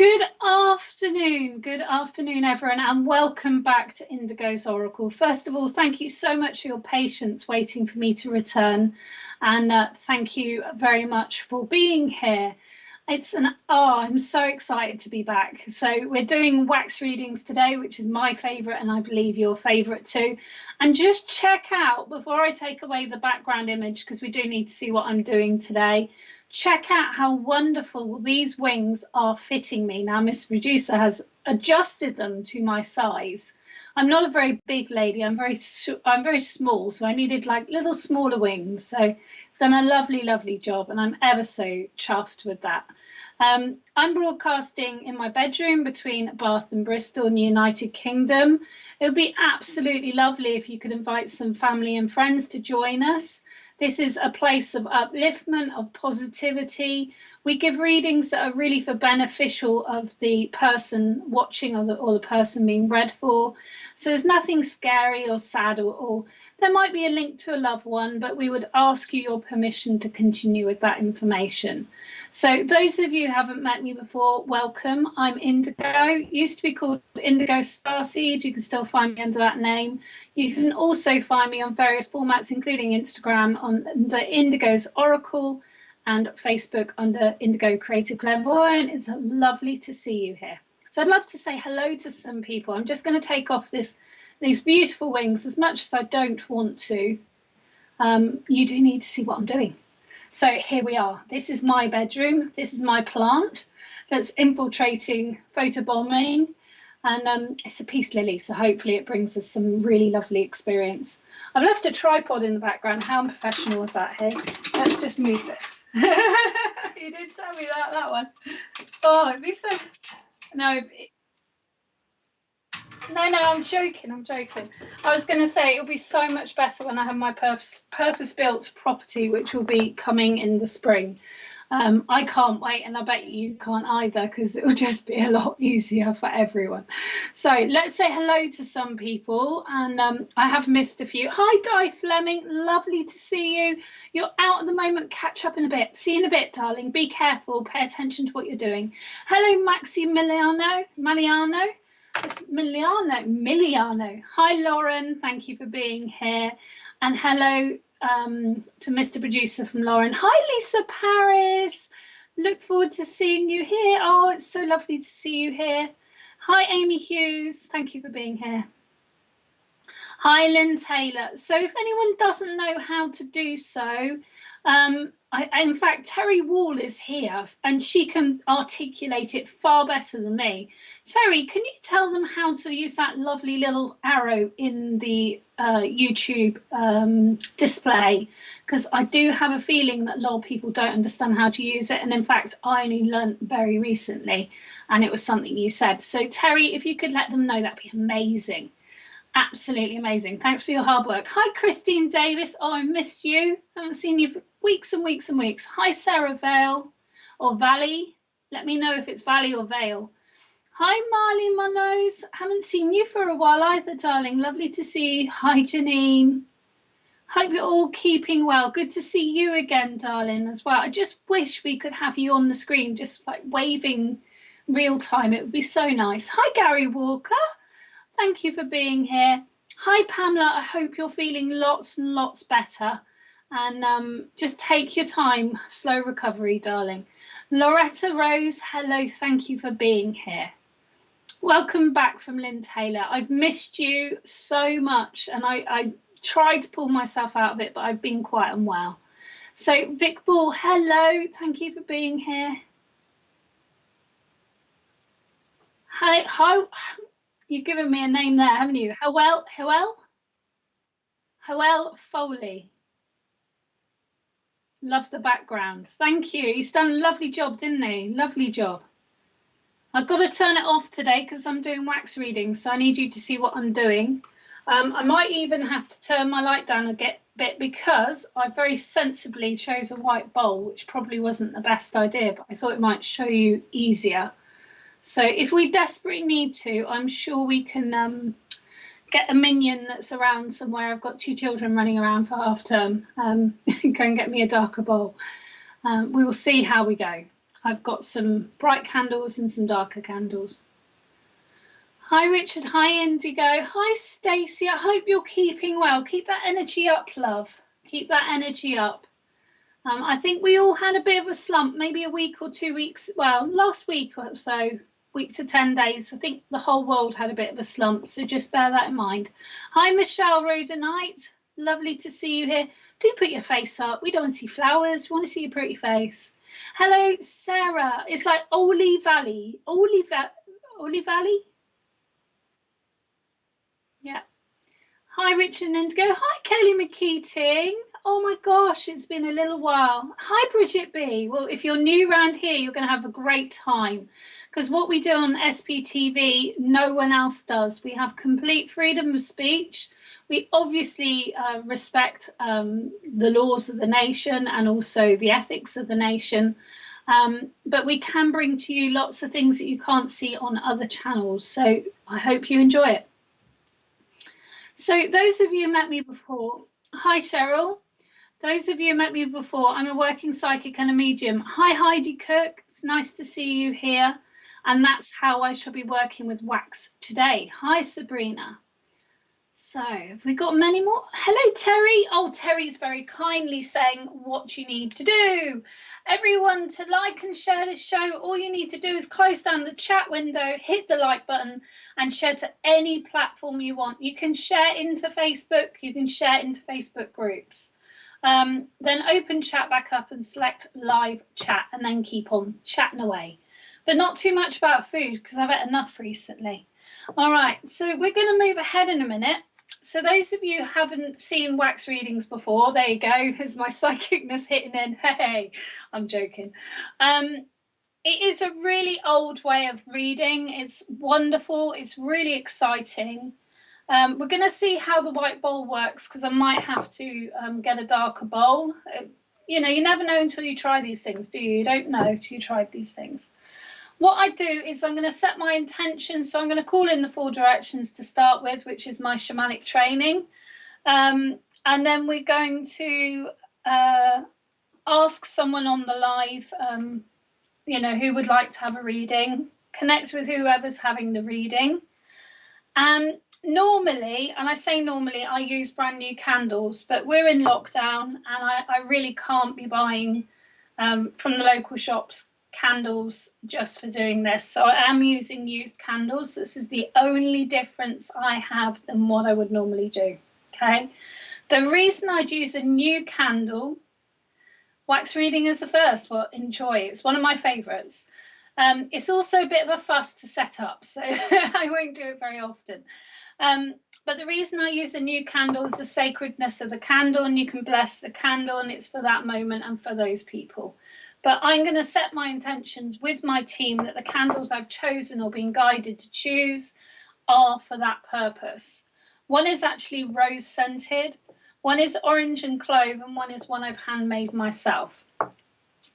Good afternoon, everyone, and welcome back to Indigo's Oracle. First of all, thank you so much for your patience waiting for me to return, and thank you very much for being here. I'm so excited to be back. So we're doing wax readings today, which is my favourite, and I believe your favourite too. And just check out, before I take away the background image, because we do need to see what I'm doing today, check out how wonderful these wings are fitting me. Now, Miss Producer has adjusted them to my size. I'm not a very big lady. I'm very small, so I needed like little smaller wings. So it's done a lovely, lovely job, and I'm ever so chuffed with that. I'm broadcasting in my bedroom between Bath and Bristol in the United Kingdom. It would be absolutely lovely if you could invite some family and friends to join us. This is a place of upliftment, of positivity. We give readings that are really for beneficial of the person watching or the person being read for. So there's nothing scary or sad, or there might be a link to a loved one, but we would ask you your permission to continue with that information. So those of you who haven't met me before, welcome. I'm Indigo. Used to be called Indigo Starseed. You can still find me under that name. You can also find me on various formats, including Instagram under Indigo's Oracle and Facebook under Indigo Creative Clairvoyant. It's lovely to see you here. So I'd love to say hello to some people. I'm just going to take off these beautiful wings as much as I don't want to. You do need to see what I'm doing. So here we are. This is my bedroom. This is my plant that's infiltrating photobombing. And it's a peace lily, so hopefully it brings us some really lovely experience. I've left a tripod in the background. How unprofessional was that, hey? Let's just move this. You did tell me that one. Oh, it'd be so... No, I'm joking. I was going to say it'll be so much better when I have my purpose-built property, which will be coming in the spring. I can't wait, and I bet you can't either, because it will just be a lot easier for everyone. So let's say hello to some people, and I have missed a few. Hi, Di Fleming, lovely to see you. You're out at the moment, catch up in a bit. See you in a bit, darling. Be careful, pay attention to what you're doing. Hello, Maliano. It's Miliano. Hi, Lauren, thank you for being here. And hello to Mr. Producer from Lauren. Hi, Lisa Paris. Look forward to seeing you here. Oh, it's so lovely to see you here. Hi, Amy Hughes. Thank you for being here. Hi, Lynn Taylor. So if anyone doesn't know how to do so, in fact, Terry Wall is here and she can articulate it far better than me. Terry, can you tell them how to use that lovely little arrow in the YouTube display? Because I do have a feeling that a lot of people don't understand how to use it. And in fact, I only learned very recently, and it was something you said. So Terry, if you could let them know, that'd be amazing. Absolutely amazing. Thanks for your hard work. Hi, Christine Davis. Oh, I missed you. I haven't seen you for weeks and weeks and weeks. Hi, Sarah Vale or Valley. Let me know if it's Valley or Vale. Hi, Marley Munoz. Haven't seen you for a while either, darling. Lovely to see you. Hi, Janine. Hope you're all keeping well. Good to see you again, darling, as well. I just wish we could have you on the screen, just like waving real time. It would be so nice. Hi, Gary Walker. Thank you for being here. Hi, Pamela. I hope you're feeling lots and lots better. And just take your time. Slow recovery, darling. Loretta Rose, hello. Thank you for being here. Welcome back from Lynn Taylor. I've missed you so much, and I tried to pull myself out of it, but I've been quite unwell. So Vic Ball, hello. Thank you for being here. Hi. You've given me a name there, haven't you? Howell Foley. Love the background. Thank you. He's done a lovely job, didn't he? Lovely job. I've got to turn it off today because I'm doing wax readings, so I need you to see what I'm doing. I might even have to turn my light down a bit because I very sensibly chose a white bowl, which probably wasn't the best idea, but I thought it might show you easier. So if we desperately need to, I'm sure we can get a minion that's around somewhere. I've got 2 children running around for half term. Go and get me a darker bowl. We will see how we go. I've got some bright candles and some darker candles. Hi, Richard. Hi, Indigo. Hi, Stacey. I hope you're keeping well. Keep that energy up, love. Keep that energy up. I think we all had a bit of a slump, maybe a week or 2 weeks. Well, last week or so, week to 10 days. I think the whole world had a bit of a slump. So just bear that in mind. Hi, Michelle Rhodanite. Lovely to see you here. Do put your face up. We don't want to see flowers. We want to see your pretty face. Hello, Sarah. It's like Oli Valley. Oli Valley? Yeah. Hi, Richard and Indigo. Hi, Kelly McKeating. Oh my gosh, it's been a little while. Hi, Bridget B. Well, if you're new around here, you're going to have a great time, because what we do on SPTV, no one else does. We have complete freedom of speech. We obviously respect the laws of the nation and also the ethics of the nation. But we can bring to you lots of things that you can't see on other channels. So I hope you enjoy it. So those of you who met me before, hi, Cheryl. Those of you who met me before, I'm a working psychic and a medium. Hi, Heidi Cook. It's nice to see you here. And that's how I shall be working with wax today. Hi, Sabrina. So have we got many more? Hello, Terry. Oh, Terry's very kindly saying what you need to do. Everyone, to like and share this show, all you need to do is close down the chat window, hit the like button and share to any platform you want. You can share into Facebook. You can share into Facebook groups. Then open chat back up and select live chat and then keep on chatting away. But not too much about food because I've had enough recently. All right, so we're going to move ahead in a minute. So those of you who haven't seen wax readings before, there you go. There's my psychicness hitting in. Hey, I'm joking. It is a really old way of reading. It's wonderful. It's really exciting. We're going to see how the white bowl works because I might have to get a darker bowl. You know, you never know until you try these things, do you? You don't know until you tried these things. What I do is I'm going to set my intention. So I'm going to call in the 4 directions to start with, which is my shamanic training. And then we're going to ask someone on the live, you know, who would like to have a reading, connect with whoever's having the reading. Normally, and I say normally, I use brand new candles, but we're in lockdown and I really can't be buying from the local shops candles just for doing this. So I am using used candles. This is the only difference I have than what I would normally do. Okay. The reason I'd use a new candle, wax reading is the first. Well, enjoy. It's one of my favorites. It's also a bit of a fuss to set up, so I won't do it very often. But the reason I use a new candle is the sacredness of the candle, and you can bless the candle, and it's for that moment and for those people. But I'm going to set my intentions with my team that the candles I've chosen or been guided to choose are for that purpose. One is actually rose scented, one is orange and clove, and one is one I've handmade myself.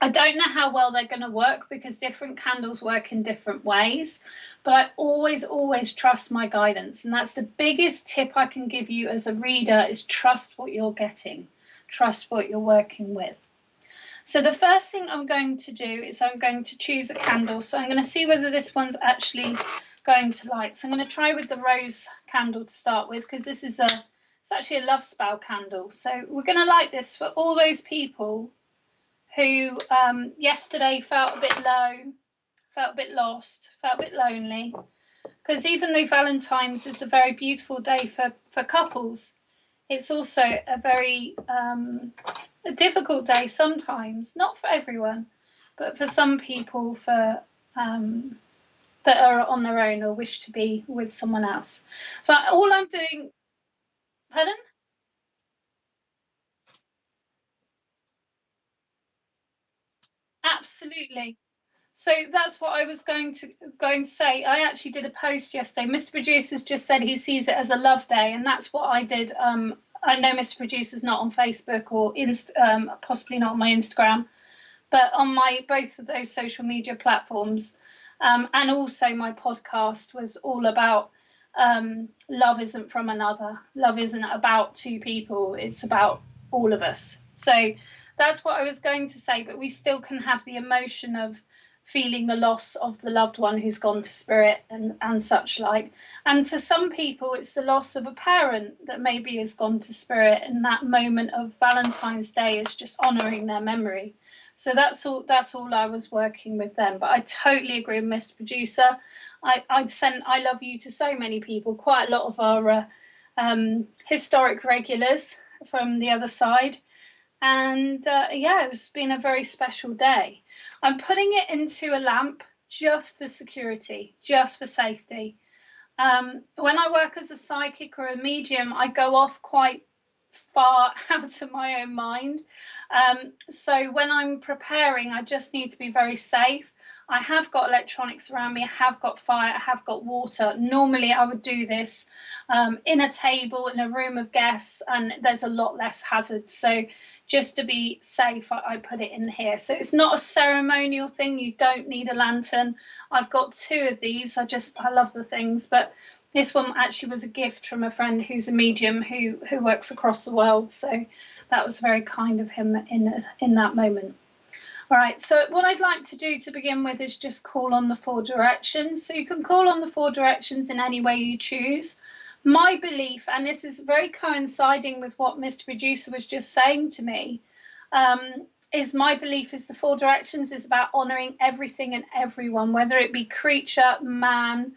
I don't know how well they're going to work because different candles work in different ways, but I always trust my guidance. And that's the biggest tip I can give you as a reader is trust what you're getting, trust what you're working with. So the first thing I'm going to do is I'm going to choose a candle. So I'm going to see whether this one's actually going to light. So I'm going to try with the rose candle to start with, because this is it's actually a love spell candle. So we're going to light this for all those people who yesterday felt a bit low, felt a bit lost, felt a bit lonely. Because even though Valentine's is a very beautiful day for couples, it's also a very a difficult day sometimes, not for everyone, but for some people for that are on their own or wish to be with someone else. So all I'm doing, pardon? Absolutely. So that's what I was going to say. I actually did a post yesterday. Mr. Producer's just said he sees it as a love day, and that's what I did. I know Mr. Producer's not on Facebook or possibly not on my Instagram, but on my both of those social media platforms, and also my podcast was all about love isn't from another. Love isn't about two people. It's about all of us. So that's what I was going to say, but we still can have the emotion of feeling the loss of the loved one who's gone to spirit and such like. And to some people, it's the loss of a parent that maybe has gone to spirit, and that moment of Valentine's Day is just honouring their memory. So that's all I was working with them. But I totally agree with Mr. Producer. I'd sent I love you to so many people, quite a lot of our historic regulars from the other side. And yeah, it's been a very special day. I'm putting it into a lamp just for security, just for safety. When I work as a psychic or a medium, I go off quite far out of my own mind. So when I'm preparing, I just need to be very safe. I have got electronics around me, I have got fire, I have got water. Normally I would do this in a table, in a room of guests, and there's a lot less hazards. So just to be safe, I put it in here. So it's not a ceremonial thing. You don't need a lantern. I've got 2 of these. I love the things, but this one actually was a gift from a friend who's a medium who works across the world. So that was very kind of him in that moment. All right, so what I'd like to do to begin with is just call on the 4 directions. So you can call on the 4 directions in any way you choose. My belief, and this is very coinciding with what Mr. Producer was just saying to me, is my belief is the 4 directions is about honouring everything and everyone, whether it be creature, man,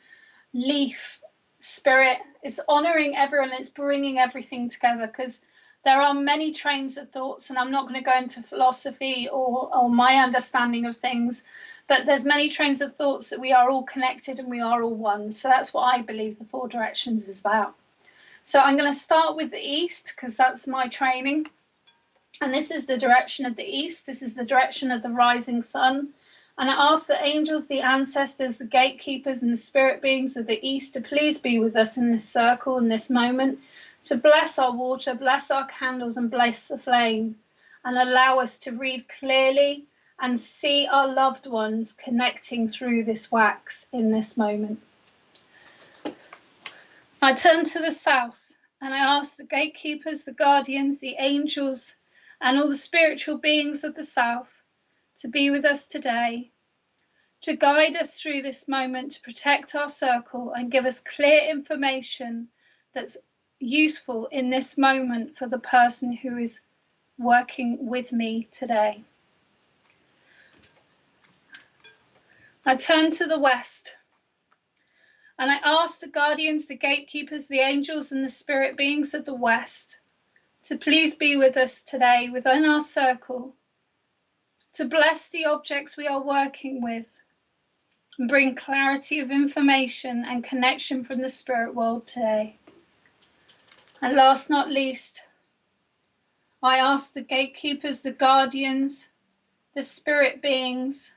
leaf, spirit. It's honouring everyone. It's bringing everything together, because there are many trains of thoughts, and I'm not going to go into philosophy or my understanding of things, but there's many trains of thoughts that we are all connected and we are all one. So that's what I believe the 4 directions is about. So I'm going to start with the east, because that's my training. And this is the direction of the east. This is the direction of the rising sun. And I ask the angels, the ancestors, the gatekeepers, and the spirit beings of the east to please be with us in this circle, in this moment, to bless our water, bless our candles, and bless the flame, and allow us to read clearly and see our loved ones connecting through this wax in this moment. I turn to the south and I ask the gatekeepers, the guardians, the angels, and all the spiritual beings of the south to be with us today, to guide us through this moment, to protect our circle and give us clear information that's useful in this moment for the person who is working with me today. I turn to the west and I ask the guardians, the gatekeepers, the angels, and the spirit beings of the west to please be with us today within our circle, to bless the objects we are working with and bring clarity of information and connection from the spirit world today. And last not least, I ask the gatekeepers, the guardians, the spirit beings,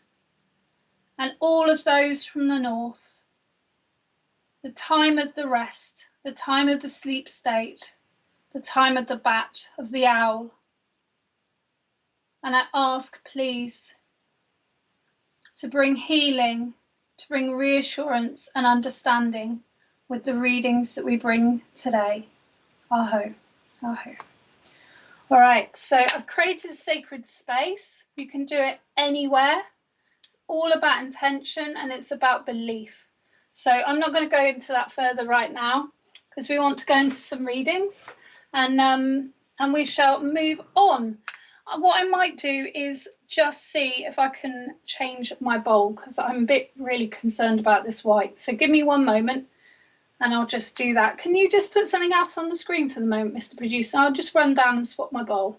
and all of those from the north, the time of the rest, the time of the sleep state, the time of the bat, of the owl. And I ask, please, to bring healing, to bring reassurance and understanding with the readings that we bring today. Aho, aho. All right, so I've created a sacred space. You can do it anywhere. It's all about intention and it's about belief. So I'm not going to go into that further right now because we want to go into some readings and we shall move on. What I might do is just see if I can change my bowl because I'm a bit really concerned about this white. So give me one moment. And I'll just do that. Can you just put something else on the screen for the moment, Mr. Producer? I'll just run down and swap my bowl.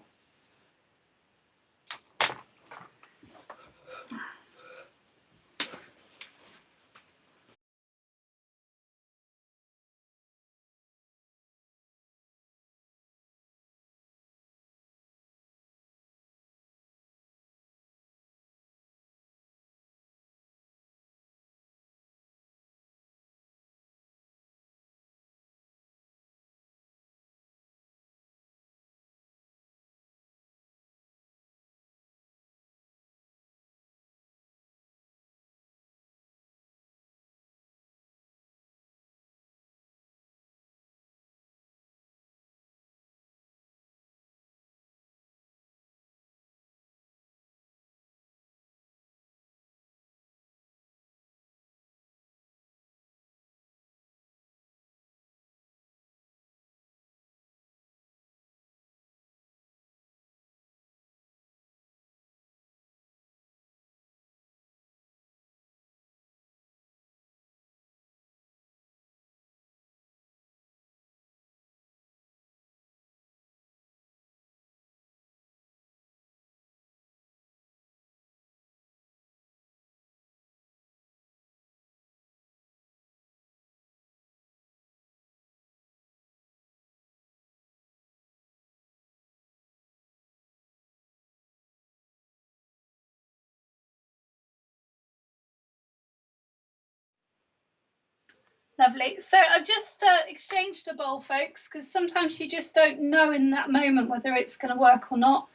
Lovely. So I've just exchanged the bowl, folks, because sometimes you just don't know in that moment whether it's going to work or not.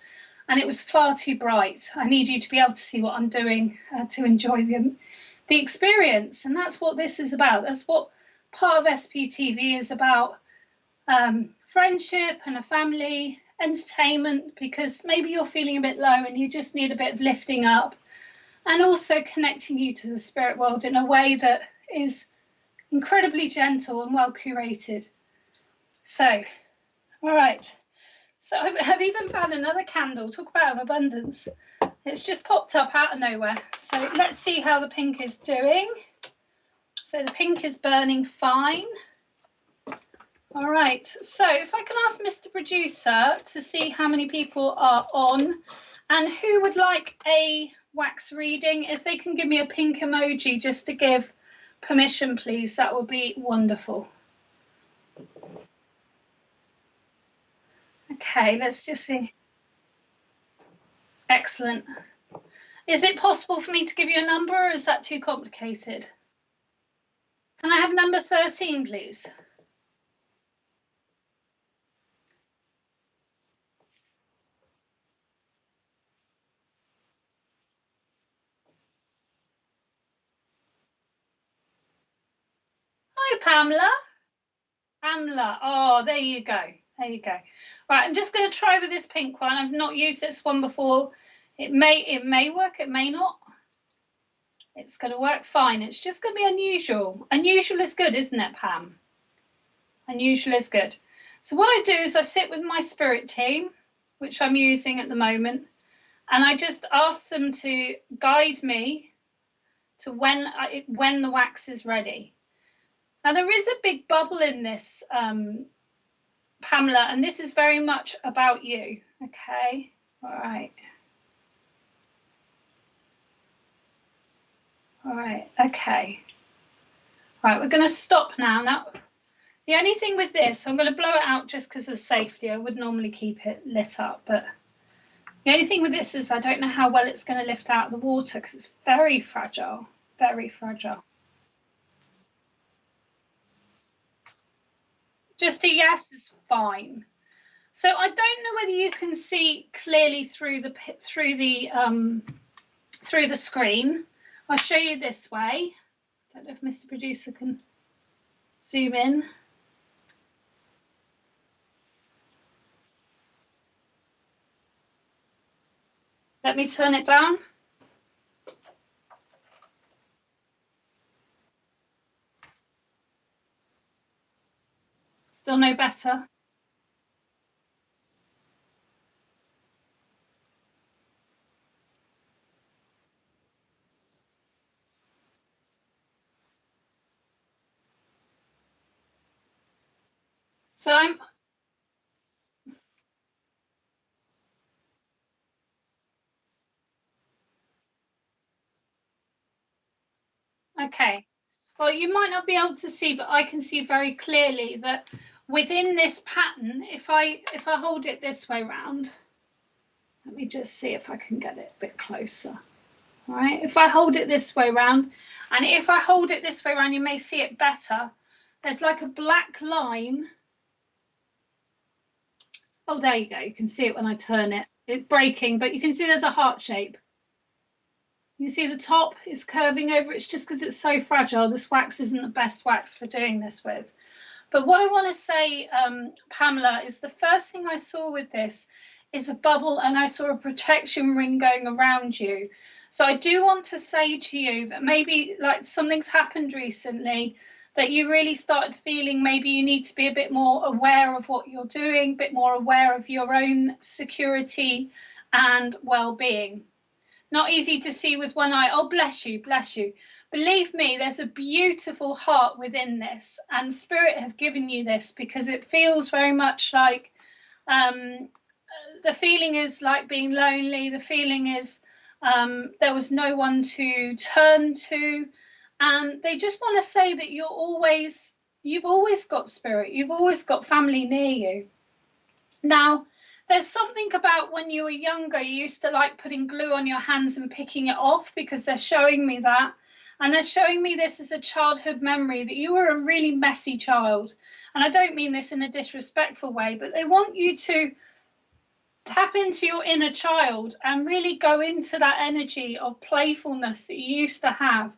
And it was far too bright. I need you to be able to see what I'm doing to enjoy the experience. And that's what this is about. That's what part of SPTV is about. Friendship and a family, entertainment, because maybe you're feeling a bit low and you just need a bit of lifting up, and also connecting you to the spirit world in a way that is incredibly gentle and well curated. So, all right. So I've even found another candle. Talk about abundance. It's just popped up out of nowhere. So let's see how the pink is doing. So the pink is burning fine. All right. So if I can ask Mr. Producer to see how many people are on and who would like a wax reading, if they can give me a pink emoji just to give permission, please, that would be wonderful. Okay, let's just see. Excellent. Is it possible for me to give you a number, or is that too complicated? Can I have number 13, please? Hi, Pamela. Pamela. Oh, there you go. There you go. Right, I'm just going to try with this pink one. I've not used this one before. It may work, it may not. It's going to work fine. It's just going to be unusual. Unusual is good, isn't it, Pam? Unusual is good. So what I do is I sit with my spirit team, which I'm using at the moment, and I just ask them to guide me to when the wax is ready. Now there is a big bubble in this, Pamela, and this is very much about you. Okay, all right. All right, okay. All right, we're going to stop now. Now, the only thing with this, I'm going to blow it out just because of safety. I would normally keep it lit up, but the only thing with this is I don't know how well it's going to lift out the water because it's very fragile, very fragile. Just a yes is fine. So I don't know whether you can see clearly through the screen. I'll show you this way. I don't know if Mr. Producer can zoom in. Let me turn it down. Still no better. So I'm okay. Well, you might not be able to see, but I can see very clearly that within this pattern, if I hold it this way round, let me just see if I can get it a bit closer. All right, if I hold it this way round, and if I hold it this way round, you may see it better. There's like a black line. Oh, there you go. You can see it when I turn it. It's breaking, but you can see there's a heart shape. You see the top is curving over. It's just because it's so fragile. This wax isn't the best wax for doing this with. But what I want to say, Pamela, is the first thing I saw with this is a bubble, and I saw a protection ring going around you. So I do want to say to you that maybe like something's happened recently, that you really started feeling maybe you need to be a bit more aware of what you're doing, a bit more aware of your own security and well-being. Not easy to see with one eye. Oh, bless you, bless you. Believe me, there's a beautiful heart within this, and Spirit have given you this because it feels very much like the feeling is like being lonely. The feeling is there was no one to turn to, and they just want to say that you've always got Spirit. You've always got family near you. Now, there's something about when you were younger, you used to like putting glue on your hands and picking it off because they're showing me that. And they're showing me this as a childhood memory, that you were a really messy child. And I don't mean this in a disrespectful way, but they want you to tap into your inner child and really go into that energy of playfulness that you used to have.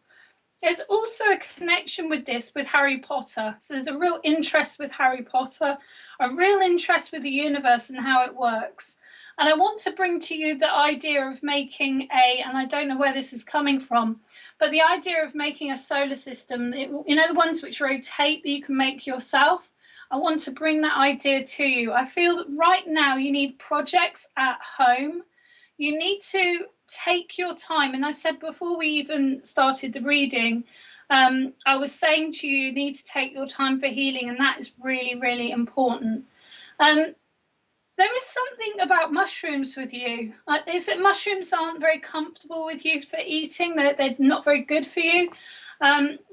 There's also a connection with this with Harry Potter. So there's a real interest with Harry Potter, a real interest with the universe and how it works. And I want to bring to you the idea of making and I don't know where this is coming from, but the idea of making a solar system, you know, the ones which rotate that you can make yourself. I want to bring that idea to you. I feel that right now you need projects at home. You need to take your time. And I said before we even started the reading, I was saying to you, you need to take your time for healing. And that is really, really important. There is something about mushrooms with you. Is it mushrooms aren't very comfortable with you for eating? They're not very good for you.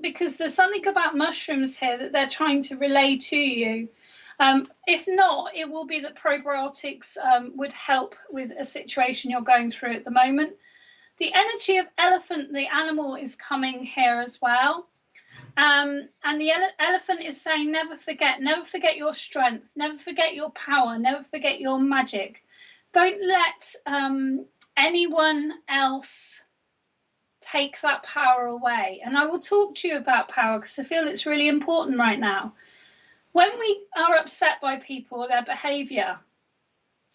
Because there's something about mushrooms here that they're trying to relay to you. If not, it will be that probiotics would help with a situation you're going through at the moment. The energy of elephant, the animal, is coming here as well. And the elephant is saying, never forget your strength, never forget your power, never forget your magic. Don't let anyone else take that power away. And I will talk to you about power because I feel it's really important right now. When we are upset by people or their behavior,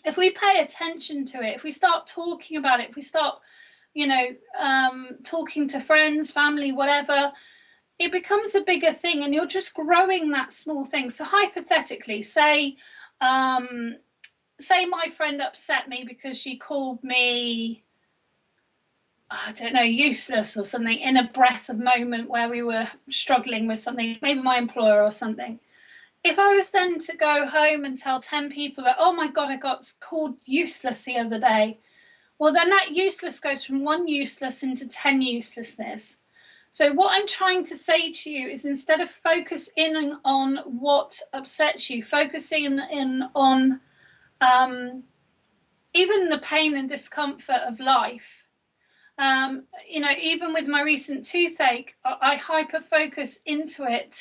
if we pay attention to it, if we start talking about it, if we start, you know, talking to friends, family, whatever, it becomes a bigger thing and you're just growing that small thing. So hypothetically, say my friend upset me because she called me, I don't know, useless or something in a breath of moment where we were struggling with something, maybe my employer or something. If I was then to go home and tell 10 people that, oh my God, I got called useless the other day, well, then that useless goes from 1 useless into 10 uselessness. So what I'm trying to say to you is, instead of focusing on what upsets you, focusing in on even the pain and discomfort of life. You know, even with my recent toothache, I hyper focus into it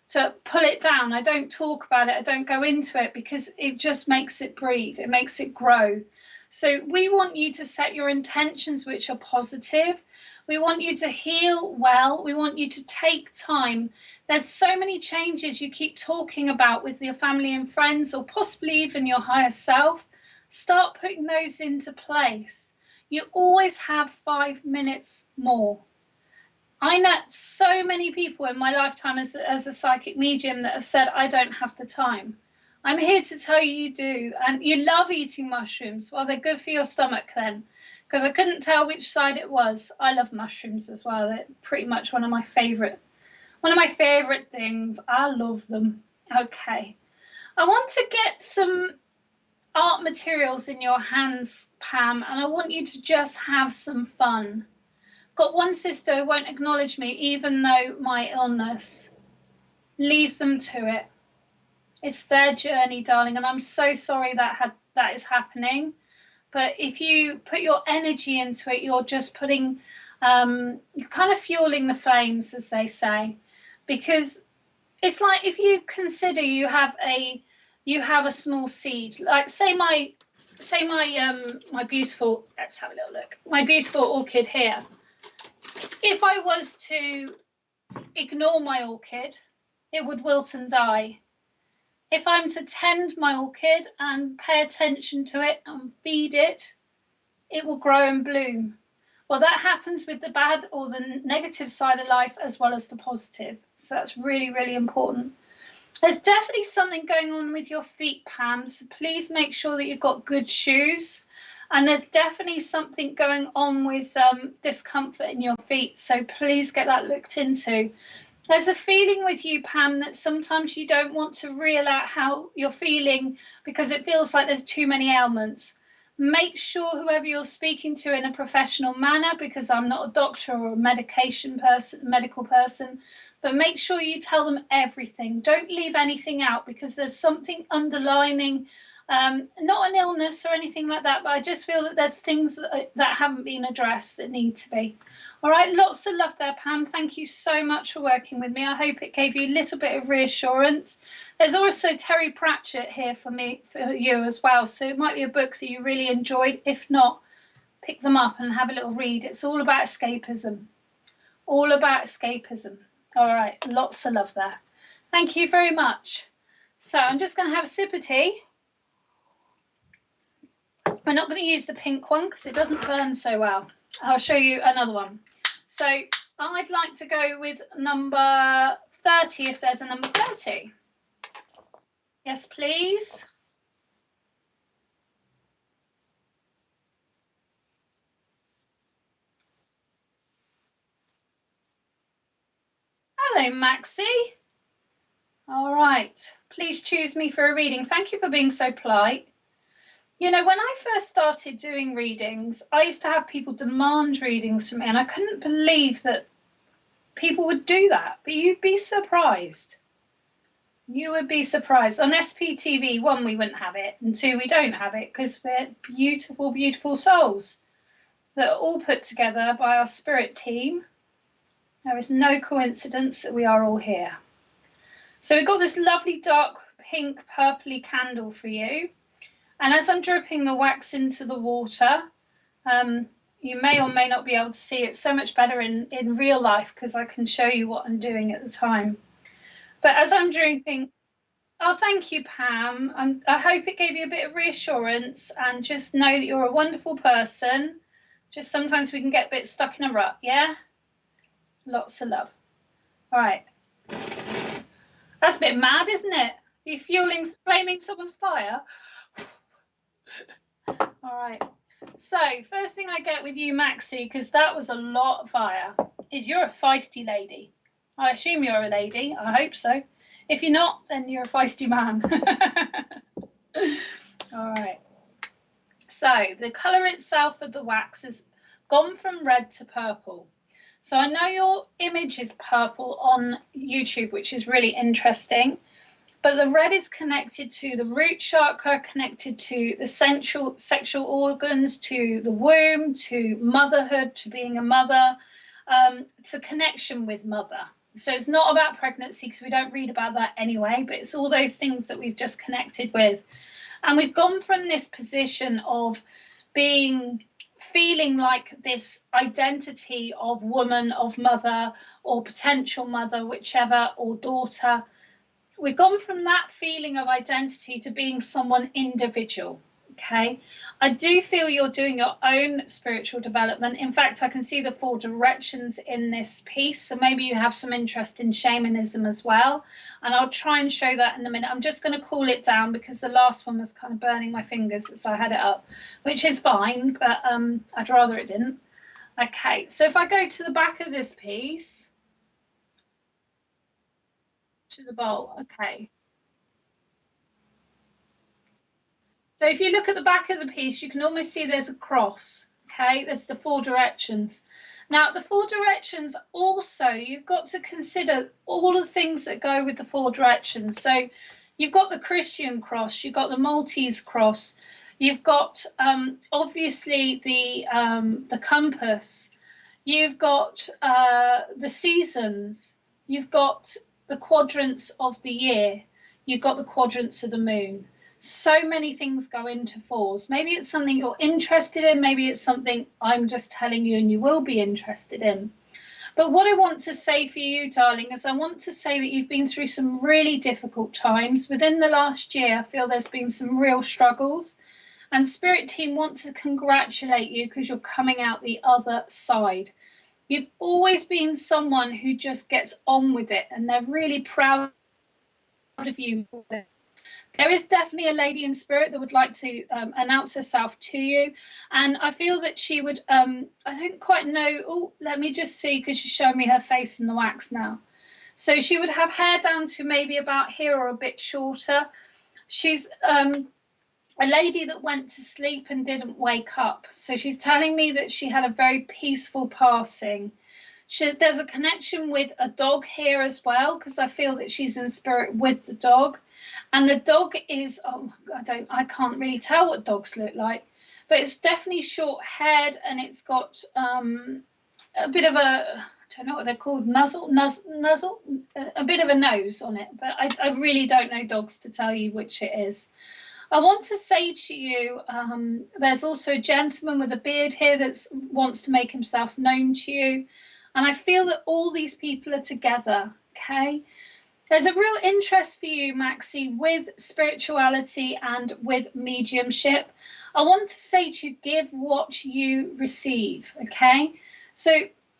to pull it down. I don't talk about it. I don't go into it because it just makes it breathe. It makes it grow. So we want you to set your intentions, which are positive. We want you to heal well. We want you to take time. There's so many changes you keep talking about with your family and friends, or possibly even your higher self. Start putting those into place. You always have 5 minutes more. I know so many people in my lifetime as a psychic medium that have said, I don't have the time. I'm here to tell you you do. And you love eating mushrooms. Well, they're good for your stomach then, because I couldn't tell which side it was. I love mushrooms as well. They're pretty much one of my favorite things. I love them. Okay. I want to get some art materials in your hands, Pam, and I want you to just have some fun. Got one sister who won't acknowledge me even though my illness. Leave them to it. It's their journey, darling, and I'm so sorry that is happening. But if you put your energy into it, you're just putting, you're kind of fueling the flames, as they say, because it's like, if you consider you have a small seed, like say my beautiful, let's have a little look, my beautiful orchid here. If I was to ignore my orchid, it would wilt and die. If I'm to tend my orchid and pay attention to it and feed it, it will grow and bloom. Well, that happens with the bad or the negative side of life as well as the positive. So that's really, really important. There's definitely something going on with your feet, Pam, so please make sure that you've got good shoes. And there's definitely something going on with discomfort in your feet, so please get that looked into. There's a feeling with you, Pam, that sometimes you don't want to reel out how you're feeling because it feels like there's too many ailments. Make sure whoever you're speaking to in a professional manner, because I'm not a doctor or a medical person, but make sure you tell them everything. Don't leave anything out, because there's something underlining Not an illness or anything like that, but I just feel that there's things that haven't been addressed that need to be. All right, lots of love there, Pam. Thank you so much for working with me. I hope it gave you a little bit of reassurance. There's also Terry Pratchett here for you as well. So it might be a book that you really enjoyed. If not, pick them up and have a little read. It's all about escapism. All about escapism. All right, lots of love there. Thank you very much. So I'm just going to have a sip of tea. We're not going to use the pink one because it doesn't burn so well. I'll show you another one. So I'd like to go with number 30 if there's a number 30. Yes, please. Hello, Maxie. All right. Please choose me for a reading. Thank you for being so polite. You know, when I first started doing readings, I used to have people demand readings from me, and I couldn't believe that people would do that. But you'd be surprised. You would be surprised. On SPTV, 1, we wouldn't have it, and 2, we don't have it because we're beautiful, beautiful souls that are all put together by our spirit team. There is no coincidence that we are all here. So we've got this lovely dark pink purpley candle for you. And as I'm dripping the wax into the water, you may or may not be able to see it so much better in real life because I can show you what I'm doing at the time. But as I'm dripping, oh, thank you, Pam. I hope it gave you a bit of reassurance, and just know that you're a wonderful person. Just sometimes we can get a bit stuck in a rut, yeah? Lots of love. All right. That's a bit mad, isn't it? You're flaming someone's fire. All right. So first thing I get with you, Maxie, because that was a lot of fire, is you're a feisty lady. I assume you're a lady. I hope so. If you're not, then you're a feisty man. All right. So the colour itself of the wax has gone from red to purple. So I know your image is purple on YouTube, which is really interesting. But the red is connected to the root chakra, connected to the sexual organs, to the womb, to motherhood, to being a mother, to connection with mother. So it's not about pregnancy because we don't read about that anyway, but it's all those things that we've just connected with. And we've gone from this position of feeling like this identity of woman, of mother, or potential mother, whichever, or daughter. We've gone from that feeling of identity to being someone individual, okay? I do feel you're doing your own spiritual development. In fact, I can see the 4 directions in this piece, so maybe you have some interest in shamanism as well, and I'll try and show that in a minute. I'm just going to cool it down because the last one was kind of burning my fingers, so I had it up, which is fine, but I'd rather it didn't. Okay, so if I go to the back of this piece, to the bowl, okay. So if you look at the back of the piece, you can almost see there's a cross, okay? There's the 4 directions. Now, the 4 directions also, you've got to consider all the things that go with the 4 directions. So you've got the Christian cross, you've got the Maltese cross, you've got obviously the compass, you've got the seasons, you've got the quadrants of the year, you've got the quadrants of the moon. So many things go into 4s. Maybe it's something you're interested in, maybe it's something I'm just telling you and you will be interested in. But what I want to say for you, darling, is I want to say that you've been through some really difficult times. Within the last year, I feel there's been some real struggles, and Spirit Team want to congratulate you because you're coming out the other side. You've always been someone who just gets on with it, and they're really proud of you. There is definitely a lady in spirit that would like to announce herself to you, and I feel that she would, I don't quite know, oh, let me just see, because she's showing me her face in the wax now. So she would have hair down to maybe about here or a bit shorter. She's a lady that went to sleep and didn't wake up. So she's telling me that she had a very peaceful passing. There's a connection with a dog here as well, because I feel that she's in spirit with the dog. And the dog is, oh, I can't really tell what dogs look like, but it's definitely short haired, and it's got a bit of a, I don't know what they're called, nuzzle, a bit of a nose on it. But I really don't know dogs to tell you which it is. I want to say to you, there's also a gentleman with a beard here that wants to make himself known to you. And I feel that all these people are together, okay? There's a real interest for you, Maxie, with spirituality and with mediumship. I want to say to you, give what you receive, okay? So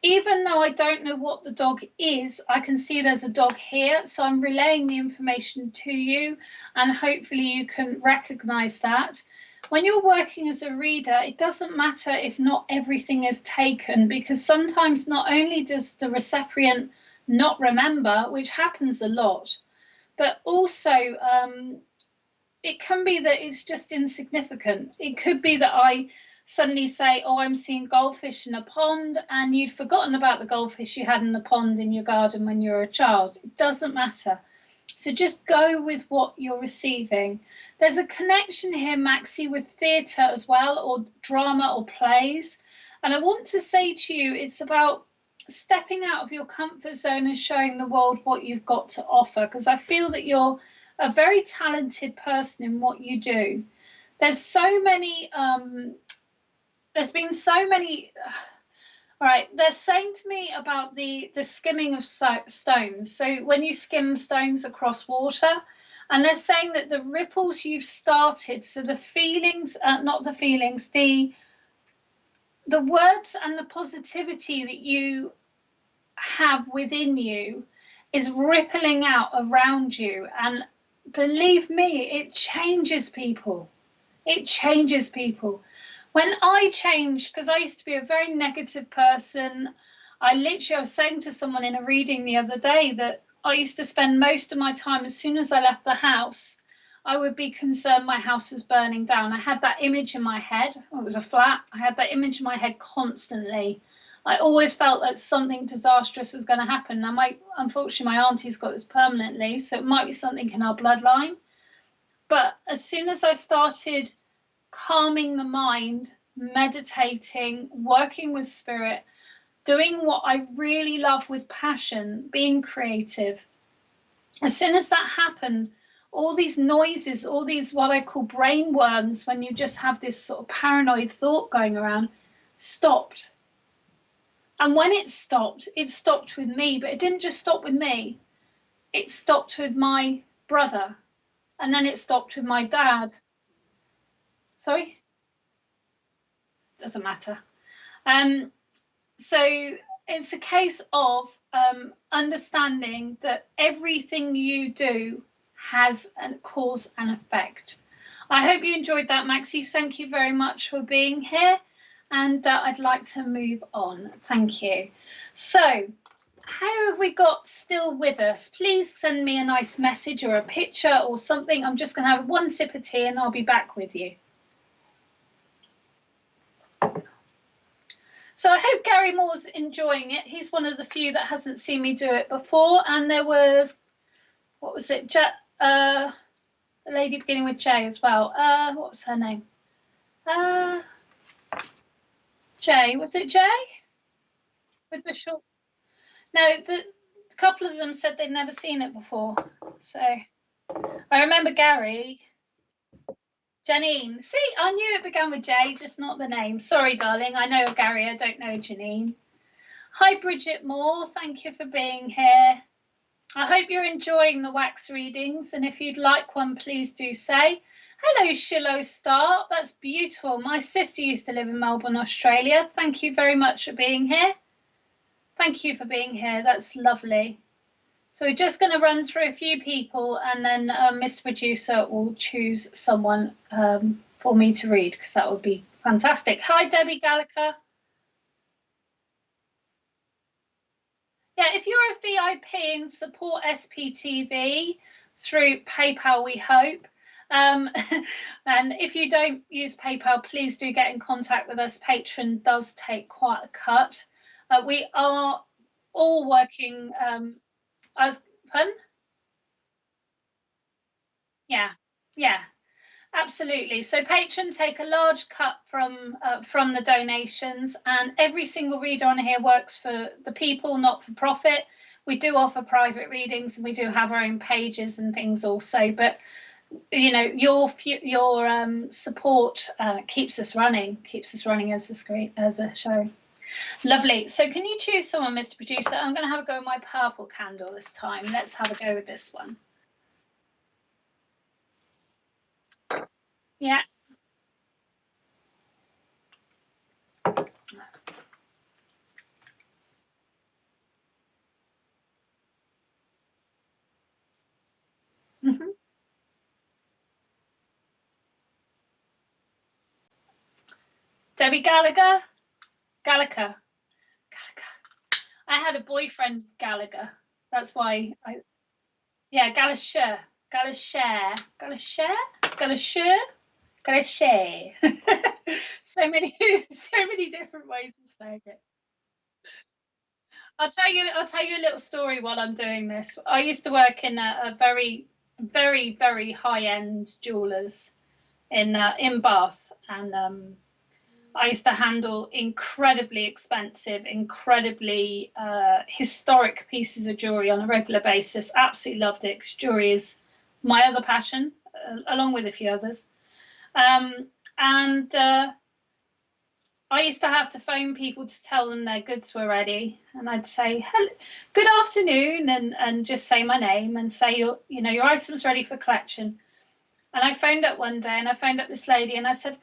even though I don't know what the dog is, I can see there's a dog here. So I'm relaying the information to you, and hopefully you can recognize that. When you're working as a reader, it doesn't matter if not everything is taken, because sometimes not only does the recipient not remember, which happens a lot, but also it can be that it's just insignificant. It could be that I suddenly say, oh, I'm seeing goldfish in a pond, and you'd forgotten about the goldfish you had in the pond in your garden when you were a child. It doesn't matter. So just go with what you're receiving. There's a connection here, Maxie, with theatre as well, or drama or plays. And I want to say to you, it's about stepping out of your comfort zone and showing the world what you've got to offer, because I feel that you're a very talented person in what you do. There's so many, there's been so many, all right, they're saying to me about the skimming of stones. So when you skim stones across water, and they're saying that the ripples you've started, so the feelings, not the feelings, the words and the positivity that you have within you is rippling out around you. And believe me, it changes people. It changes people. When I changed, because I used to be a very negative person, I was saying to someone in a reading the other day that I used to spend most of my time, as soon as I left the house, I would be concerned my house was burning down. I had that image in my head. It was a flat. I had that image in my head constantly. I always felt that something disastrous was going to happen. Now, unfortunately, my auntie's got this permanently, so it might be something in our bloodline. But as soon as I started calming the mind, meditating, working with spirit, doing what I really love with passion, being creative, as soon as that happened, all these noises, all these what I call brain worms, when you just have this sort of paranoid thought going around, stopped. And when it stopped with me, but it didn't just stop with me. It stopped with my brother, and then it stopped with my dad. Sorry? Doesn't matter. So it's a case of understanding that everything you do has a cause and effect. I hope you enjoyed that, Maxie. Thank you very much for being here. And I'd like to move on. Thank you. So how have we got still with us? Please send me a nice message or a picture or something. I'm just going to have one sip of tea and I'll be back with you. So I hope Gary Moore's enjoying it. He's one of the few that hasn't seen me do it before. And there was, what was it? A lady beginning with J as well. What was her name? Jay, was it Jay? With the short. No, a couple of them said they'd never seen it before. So I remember Gary. Janine. See, I knew it began with J, just not the name. Sorry, darling. I know Gary. I don't know Janine. Hi, Bridget Moore. Thank you for being here. I hope you're enjoying the wax readings. And if you'd like one, please do say. Hello, Shiloh Star. That's beautiful. My sister used to live in Melbourne, Australia. Thank you very much for being here. Thank you for being here. That's lovely. So we're just going to run through a few people, and then Mr. Producer will choose someone for me to read, because that would be fantastic. Hi, Debbie Gallagher. Yeah, if you're a VIP and support SPTV through PayPal, we hope. And if you don't use PayPal, please do get in contact with us. Patreon does take quite a cut. We are all working. Pardon? Yeah, yeah. Absolutely. So patrons take a large cut from the donations, and every single reader on here works for the people, not for profit. We do offer private readings, and we do have our own pages and things also. But you know, your support keeps us running as a show. Lovely. So can you choose someone, Mr. Producer? I'm going to have a go with my purple candle this time. Let's have a go with this one. Yeah. Mm-hmm. Debbie Gallagher. Gallagher. I had a boyfriend Gallagher. That's why yeah, Gallagher. Gallagher. Gallagher. Gallagher. Gallagher. so many different ways of saying it. I'll tell you a little story while I'm doing this. I used to work in a very, very, very high-end jewelers in Bath, and I used to handle incredibly expensive, incredibly historic pieces of jewelry on a regular basis. Absolutely loved it because jewelry is my other passion, along with a few others. And I used to have to phone people to tell them their goods were ready, and I'd say, "Hello, good afternoon," and just say my name and say your item's ready for collection. And I phoned up one day, and I phoned up this lady, and I said,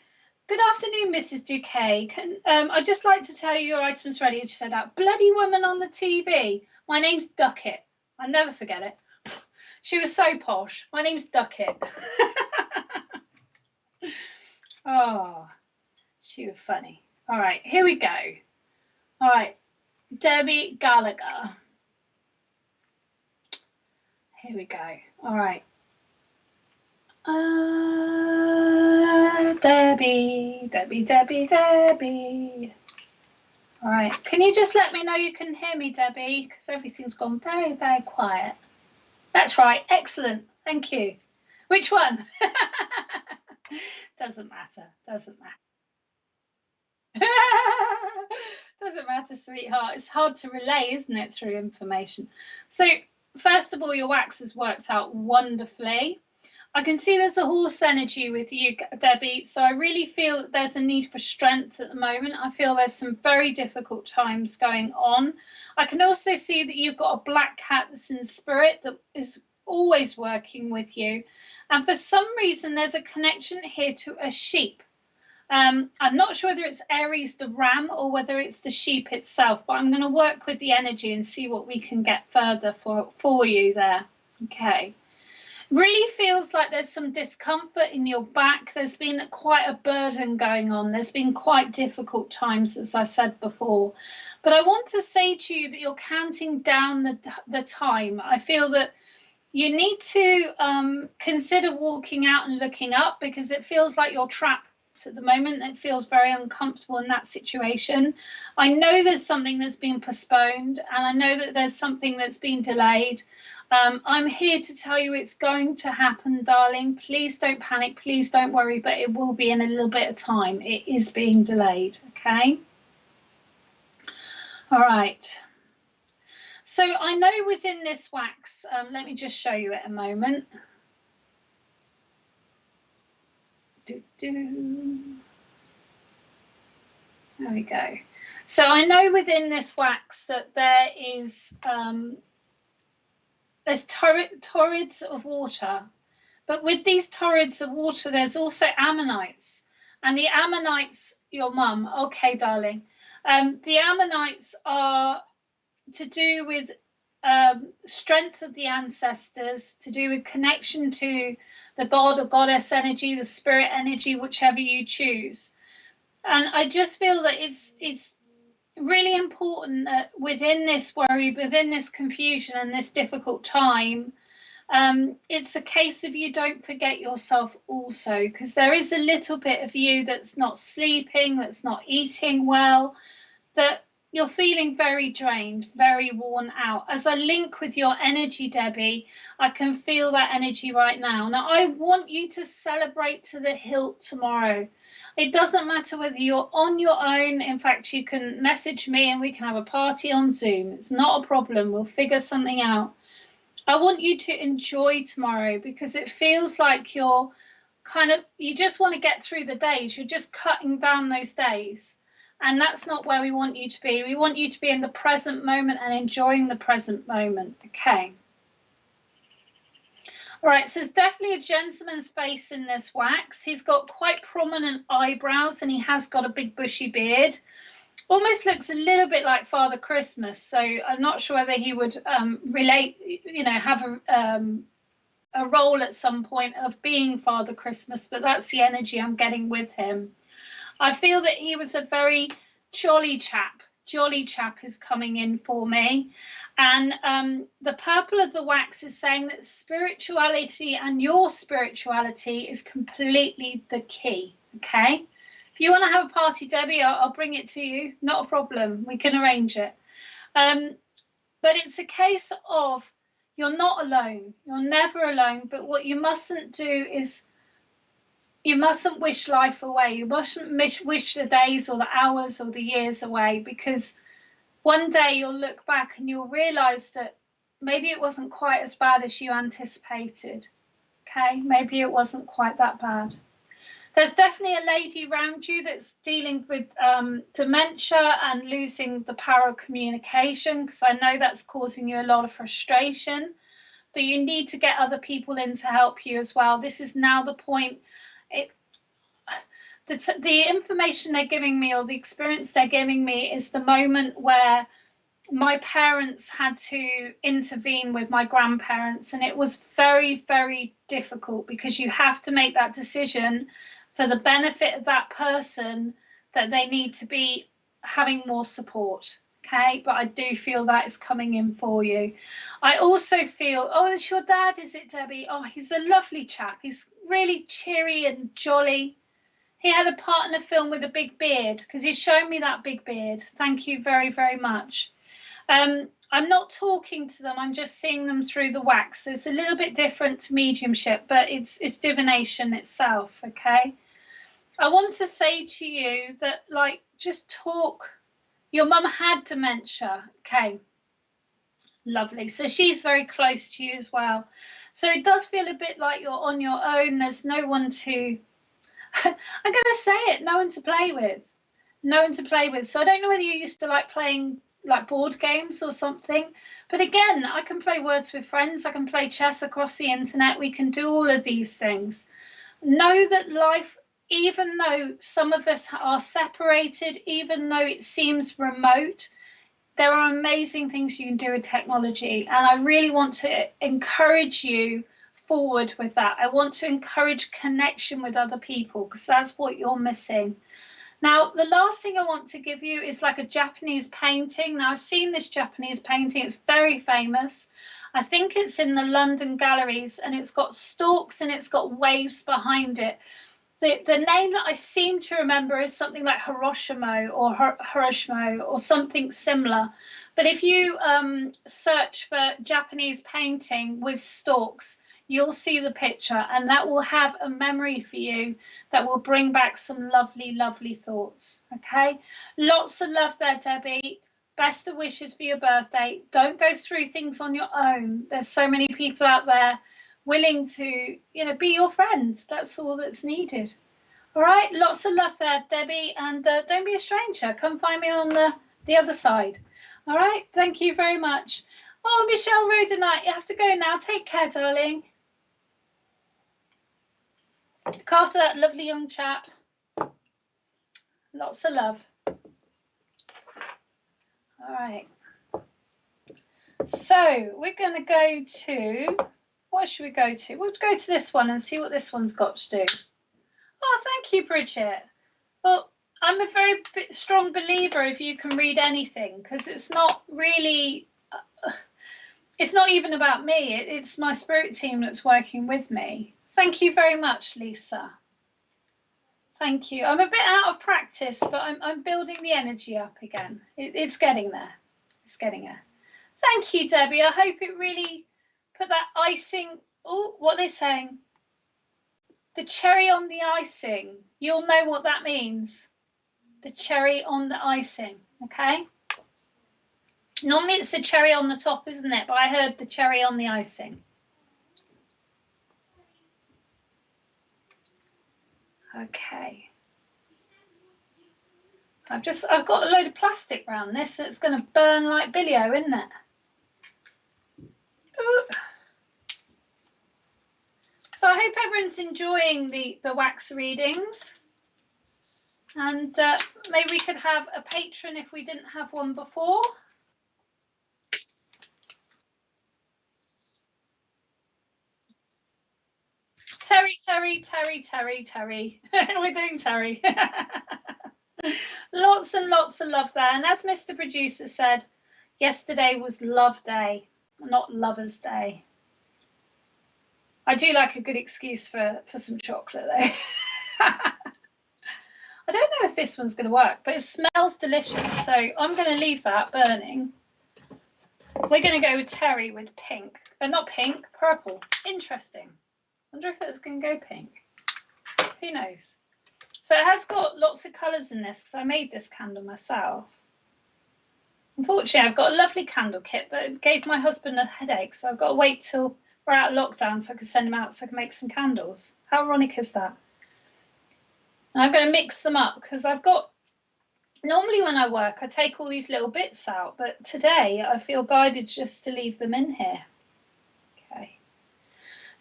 "Good afternoon, Mrs. Duquet. I'd just like to tell you your item's ready." And she said, "That bloody woman on the TV. My name's Duckett." I'll never forget it. She was so posh. "My name's Duckett." Oh, she was funny. All right, here we go. All right, Debbie Gallagher. Here we go. All right. Debbie. All right. Can you just let me know you can hear me, Debbie? Because everything's gone very, very quiet. That's right. Excellent. Thank you. Which one? Doesn't matter. Doesn't matter. Doesn't matter, sweetheart. It's hard to relay, isn't it, through information? So, first of all, your wax has worked out wonderfully. I can see there's a horse energy with you, Debbie. So I really feel that there's a need for strength at the moment. I feel there's some very difficult times going on. I can also see that you've got a black cat that's in spirit that is always working with you. And for some reason, there's a connection here to a sheep. I'm not sure whether it's Aries the ram or whether it's the sheep itself, but I'm going to work with the energy and see what we can get further for you there. Okay. Really feels like there's some discomfort in your back. There's been quite a burden going on. There's been quite difficult times, as I said before. But I want to say to you that you're counting down the time. I feel that you need to consider walking out and looking up, because it feels like you're trapped at the moment. It feels very uncomfortable in that situation. I know there's something that's been postponed, and I know that there's something that's been delayed. I'm here to tell you it's going to happen, darling. Please don't panic. Please don't worry, but it will be in a little bit of time. It is being delayed, okay? All right. So I know within this wax, let me just show you it a moment. There we go. So I know within this wax that there is there's torrids of water, but with these torrids of water, there's also ammonites, and the ammonites, your mum, okay, darling, the ammonites are to do with strength of the ancestors, to do with connection to the god or goddess energy, the spirit energy, whichever you choose. And I just feel that it's really important that within this worry, within this confusion and this difficult time, it's a case of you don't forget yourself also, because there is a little bit of you that's not sleeping, that's not eating well, that you're feeling very drained, very worn out. As I link with your energy, Debbie, I can feel that energy right now. Now, I want you to celebrate to the hilt tomorrow. It doesn't matter whether you're on your own. In fact, you can message me and we can have a party on Zoom. It's not a problem. We'll figure something out. I want you to enjoy tomorrow because it feels like you just want to get through the days. You're just cutting down those days. And that's not where we want you to be. We want you to be in the present moment and enjoying the present moment. Okay. All right, so there's definitely a gentleman's face in this wax. He's got quite prominent eyebrows and he has got a big bushy beard. Almost looks a little bit like Father Christmas. So I'm not sure whether he would relate, have a role at some point of being Father Christmas, but that's the energy I'm getting with him. I feel that he was a very jolly chap. Jolly chap is coming in for me. And the purple of the wax is saying that spirituality and your spirituality is completely the key, okay? If you want to have a party, Debbie, I'll bring it to you. Not a problem. We can arrange it. But it's a case of you're not alone. You're never alone. But what you mustn't do is you mustn't wish life away. You mustn't wish the days or the hours or the years away, because one day you'll look back and you'll realize that maybe it wasn't quite as bad as you anticipated. Okay, maybe it wasn't quite that bad. There's definitely a lady around you that's dealing with dementia and losing the power of communication, because I know that's causing you a lot of frustration. But you need to get other people in to help you as well. This is now the point. The information they're giving me, or the experience they're giving me, is the moment where my parents had to intervene with my grandparents, and it was very, very difficult, because you have to make that decision for the benefit of that person that they need to be having more support. Okay, but I do feel that is coming in for you. I also feel, oh, it's your dad, is it, Debbie? Oh, he's a lovely chap. He's really cheery and jolly. He had a part in a film with a big beard, because he's shown me that big beard. Thank you very, very much. I'm not talking to them. I'm just seeing them through the wax. So it's a little bit different to mediumship, but it's divination itself, okay? I want to say to you that, like, just talk. Your mum had dementia, okay? Lovely. So she's very close to you as well. So it does feel a bit like you're on your own. There's no one to... I'm going to say it, no one to play with. No one to play with. So I don't know whether you used to like playing like board games or something. But again, I can play Words with Friends. I can play chess across the internet. We can do all of these things. Know that life, even though some of us are separated, even though it seems remote, there are amazing things you can do with technology. And I really want to encourage you forward with that. I want to encourage connection with other people, because that's what you're missing. Now, the last thing I want to give you is like a Japanese painting. Now, I've seen this Japanese painting. It's very famous. I think it's in the London galleries, and it's got stalks and it's got waves behind it. The name that I seem to remember is something like Hiroshima or Hiroshima or something similar. But if you search for Japanese painting with stalks, you'll see the picture, and that will have a memory for you that will bring back some lovely, lovely thoughts. Okay, lots of love there, Debbie. Best of wishes for your birthday. Don't go through things on your own. There's so many people out there willing to, be your friend. That's all that's needed. All right, lots of love there, Debbie, and don't be a stranger. Come find me on the other side. All right, thank you very much. Oh, Michelle Rodenite, you have to go now. Take care, darling. Look after that lovely young chap. Lots of love. All right. So we're going to go to, what should we go to? We'll go to this one and see what this one's got to do. Oh, thank you, Bridget. Well, I'm a very strong believer if you can read anything, because it's not really, it's not even about me. It's my spirit team that's working with me. Thank you very much, Lisa. Thank you. I'm a bit out of practice, but I'm building the energy up again. It's getting there. It's getting there. Thank you, Debbie. I hope it really put that icing. Oh, what they're saying. The cherry on the icing. You'll know what that means. The cherry on the icing. Okay. Normally it's the cherry on the top, isn't it? But I heard the cherry on the icing. Okay. I've got a load of plastic around this, so it's going to burn like Billy-O, isn't it? Ooh. So I hope everyone's enjoying the wax readings, and maybe we could have a patron if we didn't have one before. Terry. We're doing Terry. Lots and lots of love there. And as Mr. Producer said, yesterday was Love Day, not Lover's Day. I do like a good excuse for some chocolate, though. I don't know if this one's going to work, but it smells delicious. So I'm going to leave that burning. We're going to go with Terry with pink. Not pink, purple. Interesting. Wonder if it's going to go pink. Who knows? So it has got lots of colours in this because I made this candle myself. Unfortunately, I've got a lovely candle kit, but it gave my husband a headache, so I've got to wait till we're out of lockdown so I can send him out so I can make some candles. How ironic is that? And I'm going to mix them up because I've got, normally when I work, I take all these little bits out, but today I feel guided just to leave them in here. Okay.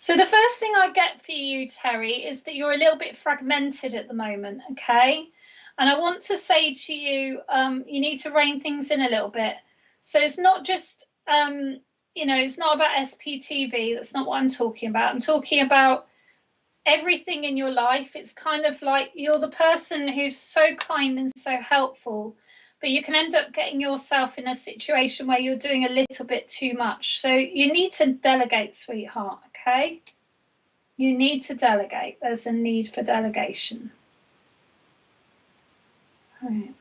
So the first thing I get for you, Terry, is that you're a little bit fragmented at the moment, okay? And I want to say to you, you need to rein things in a little bit. So it's not just, you know, it's not about SPTV. That's not what I'm talking about. I'm talking about everything in your life. It's kind of like you're the person who's so kind and so helpful, but you can end up getting yourself in a situation where you're doing a little bit too much. So you need to delegate, sweetheart, okay? You need to delegate. There's a need for delegation. All right.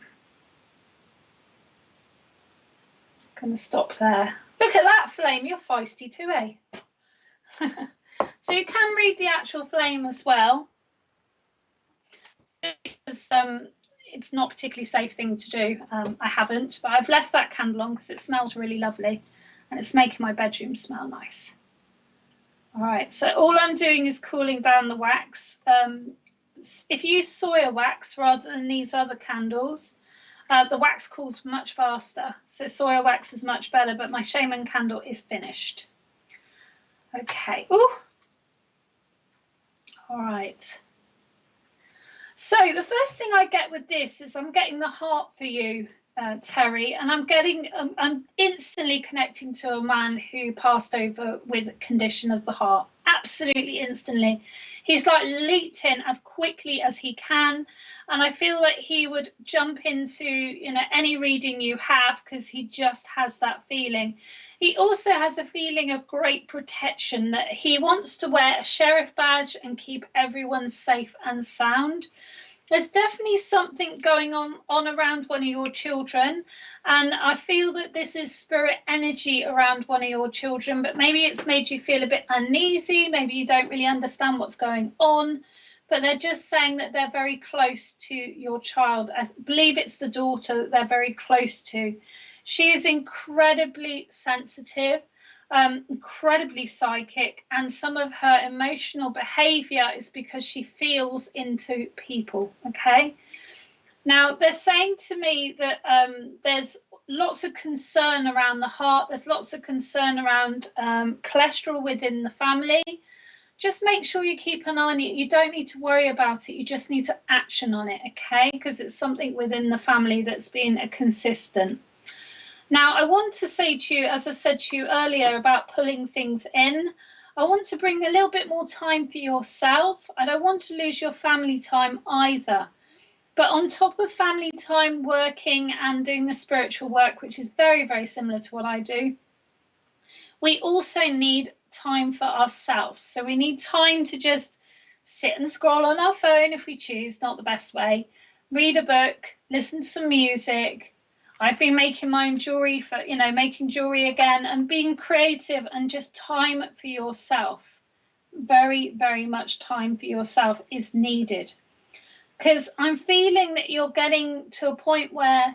I'm going to stop there. Look at that flame. You're feisty too, eh? So you can read the actual flame as well. Because, it's not a particularly safe thing to do. I haven't, but I've left that candle on because it smells really lovely and it's making my bedroom smell nice. All right, so all I'm doing is cooling down the wax. If you use soya wax rather than these other candles, the wax cools much faster. So soya wax is much better, but my shaman candle is finished. Okay. Ooh. All right. So the first thing I get with this is I'm getting the heart for you, Terry, and I'm instantly connecting to a man who passed over with a condition of the heart. Absolutely instantly. He's like leaped in as quickly as he can, and I feel that he would jump into, you know, any reading you have because he just has that feeling. He also has a feeling of great protection, that he wants to wear a sheriff badge and keep everyone safe and sound. There's definitely something going on around one of your children, and I feel that this is spirit energy around one of your children, but maybe it's made you feel a bit uneasy, maybe you don't really understand what's going on, but they're just saying that they're very close to your child. I believe it's the daughter that they're very close to. She is incredibly sensitive, incredibly psychic, and some of her emotional behavior is because she feels into people. Okay, now they're saying to me that there's lots of concern around the heart, there's lots of concern around cholesterol within the family. Just make sure you keep an eye on it. You don't need to worry about it, you just need to action on it, okay? Because it's something within the family that's been a consistent. Now, I want to say to you, as I said to you earlier about pulling things in, I want to bring a little bit more time for yourself. I don't want to lose your family time either. But on top of family time, working and doing the spiritual work, which is very, very similar to what I do, we also need time for ourselves. So we need time to just sit and scroll on our phone if we choose, not the best way, read a book, listen to some music. I've been making my own jewelry for, making jewelry again and being creative and just time for yourself. Very, very much time for yourself is needed, because I'm feeling that you're getting to a point where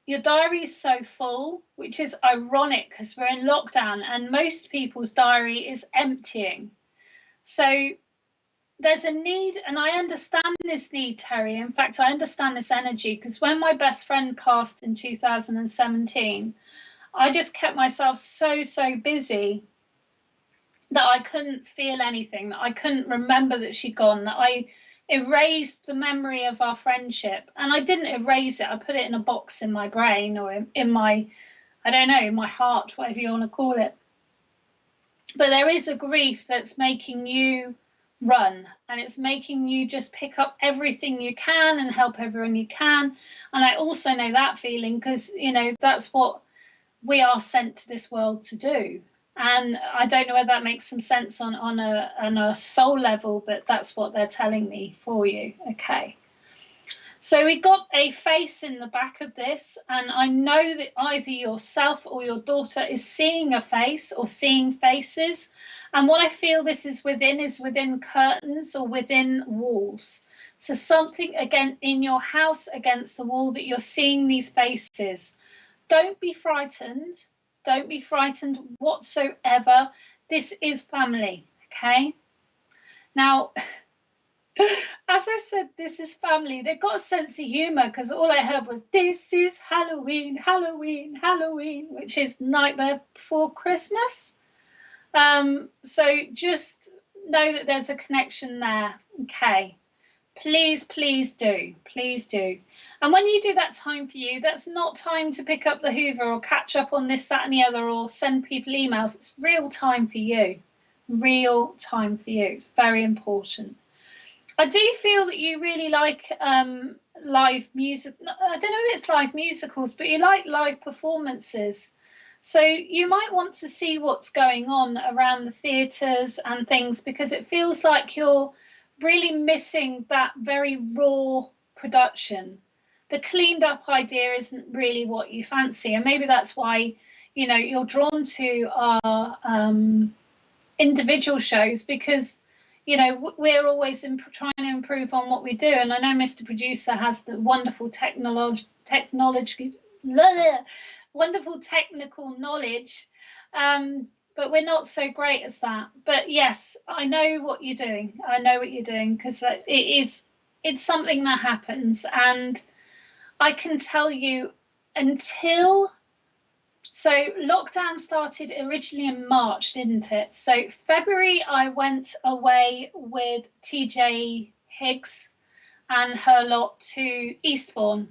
your diary is so full, which is ironic because we're in lockdown and most people's diary is emptying. So there's a need, and I understand this need, Terry. In fact, I understand this energy, because when my best friend passed in 2017, I just kept myself so busy that I couldn't feel anything, that I couldn't remember that she'd gone, that I erased the memory of our friendship. And I didn't erase it, I put it in a box in my brain, or in my, I don't know, in my heart, whatever you want to call it. But there is a grief that's making you run, and it's making you just pick up everything you can and help everyone you can. And I also know that feeling, because that's what we are sent to this world to do. And I don't know whether that makes some sense on a soul level, but that's what they're telling me for you. Okay, so we got a face in the back of this, and I know that either yourself or your daughter is seeing a face or seeing faces. And what I feel this is within curtains or within walls. So something again in your house against the wall that you're seeing these faces. Don't be frightened. Don't be frightened whatsoever. This is family, okay? Now, as I said, this is family. They've got a sense of humour, because all I heard was, this is Halloween, Halloween, Halloween, which is Nightmare Before Christmas. So just know that there's a connection there, okay? Please do. And when you do that time for you, that's not time to pick up the Hoover or catch up on this, that and the other, or send people emails. It's real time for you. Real time for you. It's very important. I do feel that you really like live music. I don't know if it's live musicals, but you like live performances. So you might want to see what's going on around the theatres and things, because it feels like you're really missing that very raw production. The cleaned up idea isn't really what you fancy, and maybe that's why you're drawn to our individual shows, because we're always trying to improve on what we do. And I know Mr. Producer has the wonderful wonderful technical knowledge, but we're not so great as that. But yes, I know what you're doing. I know what you're doing, because it's something that happens. And I can tell you, so lockdown started originally in March, didn't it? So February, I went away with TJ Higgs and her lot to Eastbourne.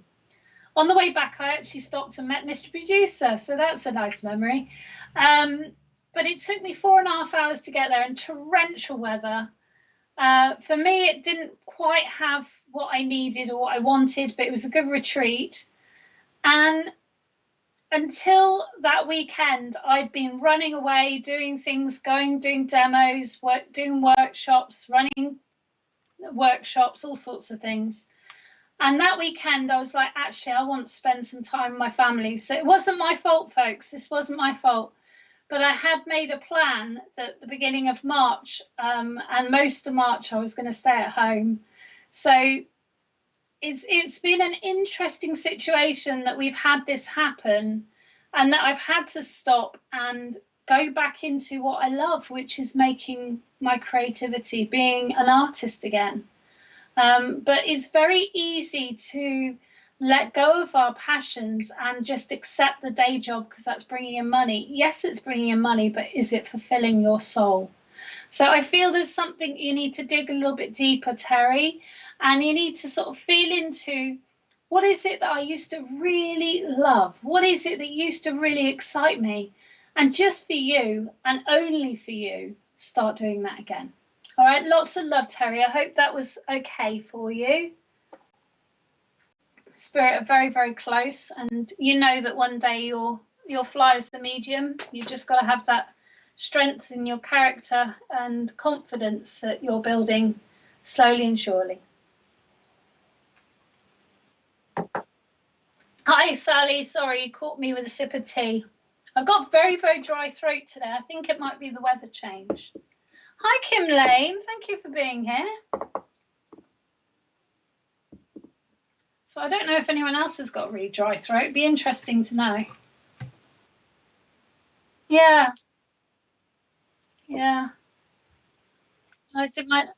On the way back, I actually stopped and met Mr. Producer, so that's a nice memory. But it took me 4.5 hours to get there in torrential weather. For me, it didn't quite have what I needed or what I wanted, but it was a good retreat. And until that weekend, I'd been running away, doing things, doing demos, doing workshops, running workshops, all sorts of things. And that weekend, I was like, actually, I want to spend some time with my family. So it wasn't my fault, folks. This wasn't my fault. But I had made a plan that at the beginning of March, and most of March, I was going to stay at home. So it's been an interesting situation that we've had this happen, and that I've had to stop and go back into what I love, which is making my creativity, being an artist again. But it's very easy to let go of our passions and just accept the day job because that's bringing in money. Yes, it's bringing in money, but is it fulfilling your soul? So I feel there's something you need to dig a little bit deeper, Terry, and you need to sort of feel into, what is it that I used to really love? What is it that used to really excite me? And just for you, and only for you, start doing that again. All right, lots of love, Terry. I hope that was okay for you. Spirit are very, very close, and you know that one day you'll fly as a medium. You just got to have that strength in your character and confidence that you're building slowly and surely. Hi, Sally. Sorry, you caught me with a sip of tea. I've got very, very dry throat today. I think it might be the weather change. Hi, Kim Lane. Thank you for being here. So I don't know if anyone else has got really dry throat. It'd be interesting to know. Yeah. Yeah. I did my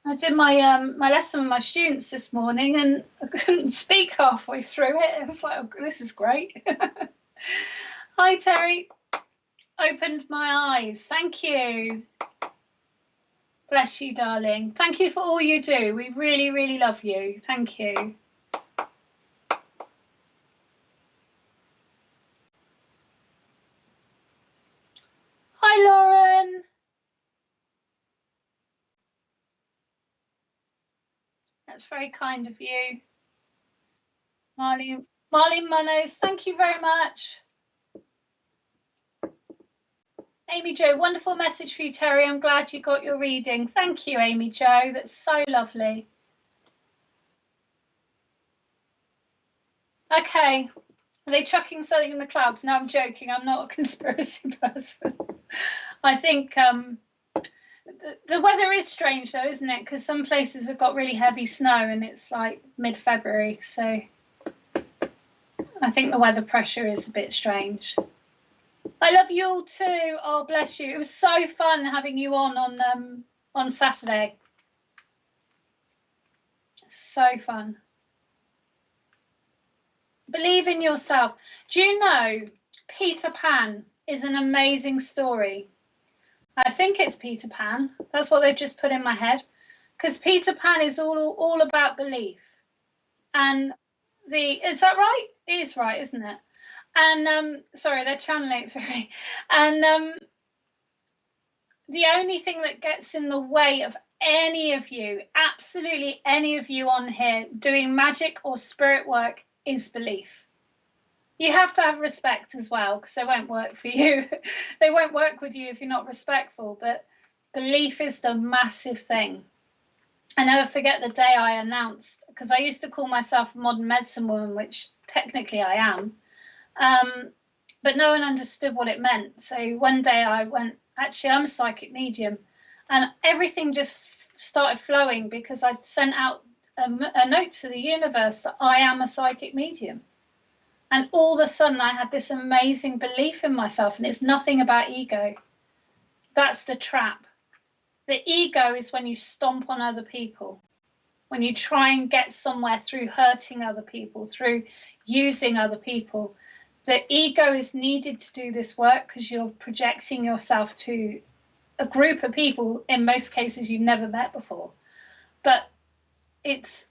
my lesson with my students this morning, and I couldn't speak halfway through it. It was like, oh, this is great. Hi, Terry. Opened my eyes. Thank you. Bless you, darling. Thank you for all you do. We really, really love you. Thank you. Hi, Lauren. That's very kind of you. Marlene Munoz, thank you very much. Amy Jo, wonderful message for you, Terry. I'm glad you got your reading. Thank you, Amy Jo. That's so lovely. Okay. Are they chucking something in the clouds? No, I'm joking. I'm not a conspiracy person. I think the weather is strange, though, isn't it? Because some places have got really heavy snow and it's like mid-February. So I think the weather pressure is a bit strange. I love you all too. Oh, bless you. It was so fun having you on Saturday. So fun. Believe in yourself. Do you know Peter Pan is an amazing story? I think it's Peter Pan. That's what they've just put in my head. Because Peter Pan is all about belief. And is that right? It is right, isn't it? And sorry, they're channeling it through me. And the only thing that gets in the way of any of you, absolutely any of you on here doing magic or spirit work, is belief. You have to have respect as well, because they won't work for you. They won't work with you if you're not respectful, but belief is the massive thing. I never forget the day I announced, because I used to call myself a modern medicine woman, which technically I am, but no one understood what it meant. So one day I went, actually, I'm a psychic medium, and everything just started flowing because I'd sent out a note to the universe that I am a psychic medium. And all of a sudden I had this amazing belief in myself, and it's nothing about ego. That's the trap. The ego is when you stomp on other people, when you try and get somewhere through hurting other people, through using other people. The ego is needed to do this work because you're projecting yourself to a group of people, in most cases you've never met before. But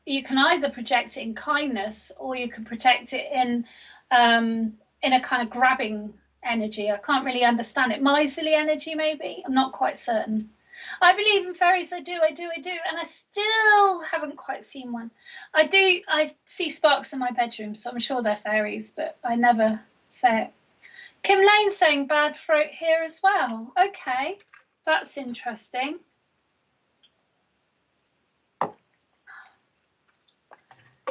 you can either project it in kindness, or you can project it in a kind of grabbing energy. I can't really understand it. Miserly energy, maybe. I'm not quite certain. I believe in fairies. I do, and I still haven't quite seen one. I see sparks in my bedroom, so I'm sure they're fairies, but I never say it. Kim Lane saying bad throat here as well. Okay, that's interesting.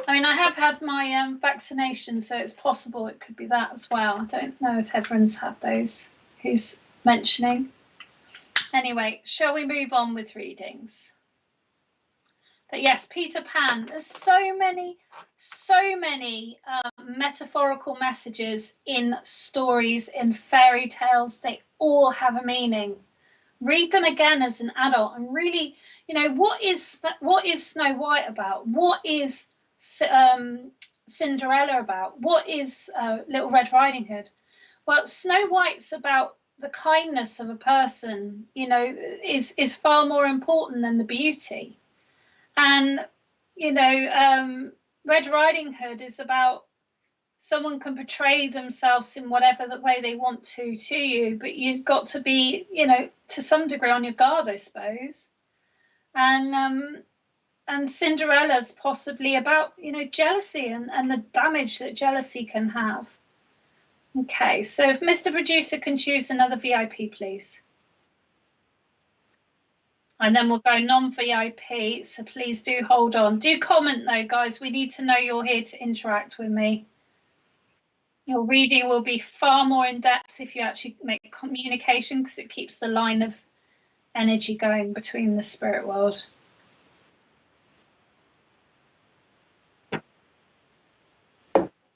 I mean, I have had my vaccination, so it's possible it could be that as well. I don't know if everyone's had those who's mentioning. Anyway, shall we move on with readings? But yes, Peter Pan, there's so many metaphorical messages in stories, in fairy tales. They all have a meaning. Read them again as an adult and really, what is Snow White about? What is Cinderella about? What is Little Red Riding Hood? Well, Snow White's about the kindness of a person, is far more important than the beauty. And, Red Riding Hood is about someone can portray themselves in whatever the way they want to you, but you've got to be, to some degree on your guard, I suppose. And Cinderella's possibly about, jealousy and the damage that jealousy can have. Okay, so if Mr. Producer can choose another VIP, please. And then we'll go non-VIP, so please do hold on. Do comment though, guys. We need to know you're here to interact with me. Your reading will be far more in depth if you actually make communication, because it keeps the line of energy going between the spirit world.